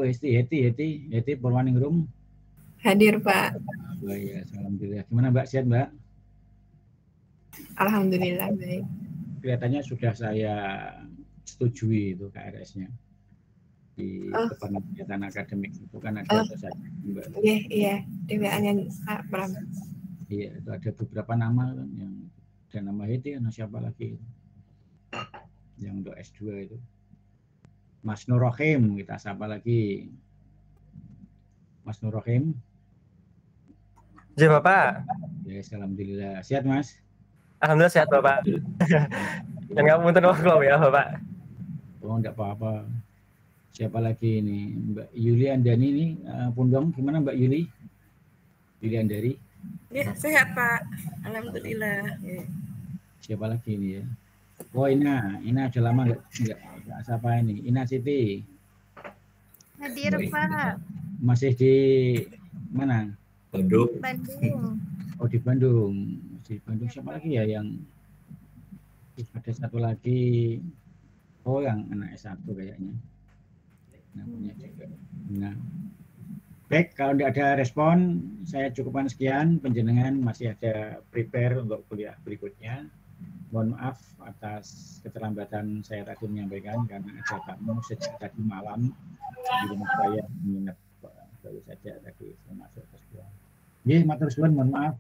Purwaning Room.
Hadir Pak.
Oh iya, alhamdulillah. Gimana Mbak, sehat Mbak?
Alhamdulillah baik.
Kelihatannya sudah saya setujui itu KRS-nya di depan kegiatan akademik itu kan ada saja Mbak.
Iya, DWA-nya Pak Bram.
Iya, itu ada beberapa nama kan yang ada nama Heti, ada siapa lagi yang untuk S2 itu. Mas Nur Rohim, kita sapa lagi. Mas Nur Rohim.
Ya Bapak.
Ya, alhamdulillah. Sehat Mas?
Alhamdulillah sehat Bapak. Yang nggak punten kalau ya Bapak.
Oh, enggak apa-apa. Siapa lagi ini? Mbak Yuli Andani ini, Pundong, gimana Mbak Yuli? Yuli Andari.
Ya, sehat Pak. Alhamdulillah. Ya.
Siapa lagi ini ya? Oh, Ina udah lama enggak siapa ini? Ina Siti.
Hadir Pak.
Masih di mana?
Bandung.
Oh, di Bandung. Di Bandung siapa lagi ya yang ada satu lagi? Oh, yang anak S1 kayaknya. Namanya juga. Nah. Baik, kalau tidak ada respon, saya cukupkan sekian. Penjenengan masih ada prepare untuk kuliah berikutnya. Mohon maaf atas keterlambatan saya tadi menyampaikan karena ada tamu sejak tadi malam di rumah saya menginap baru saja tadi saya masuk ke sekolah. Matur suwun, mohon maaf.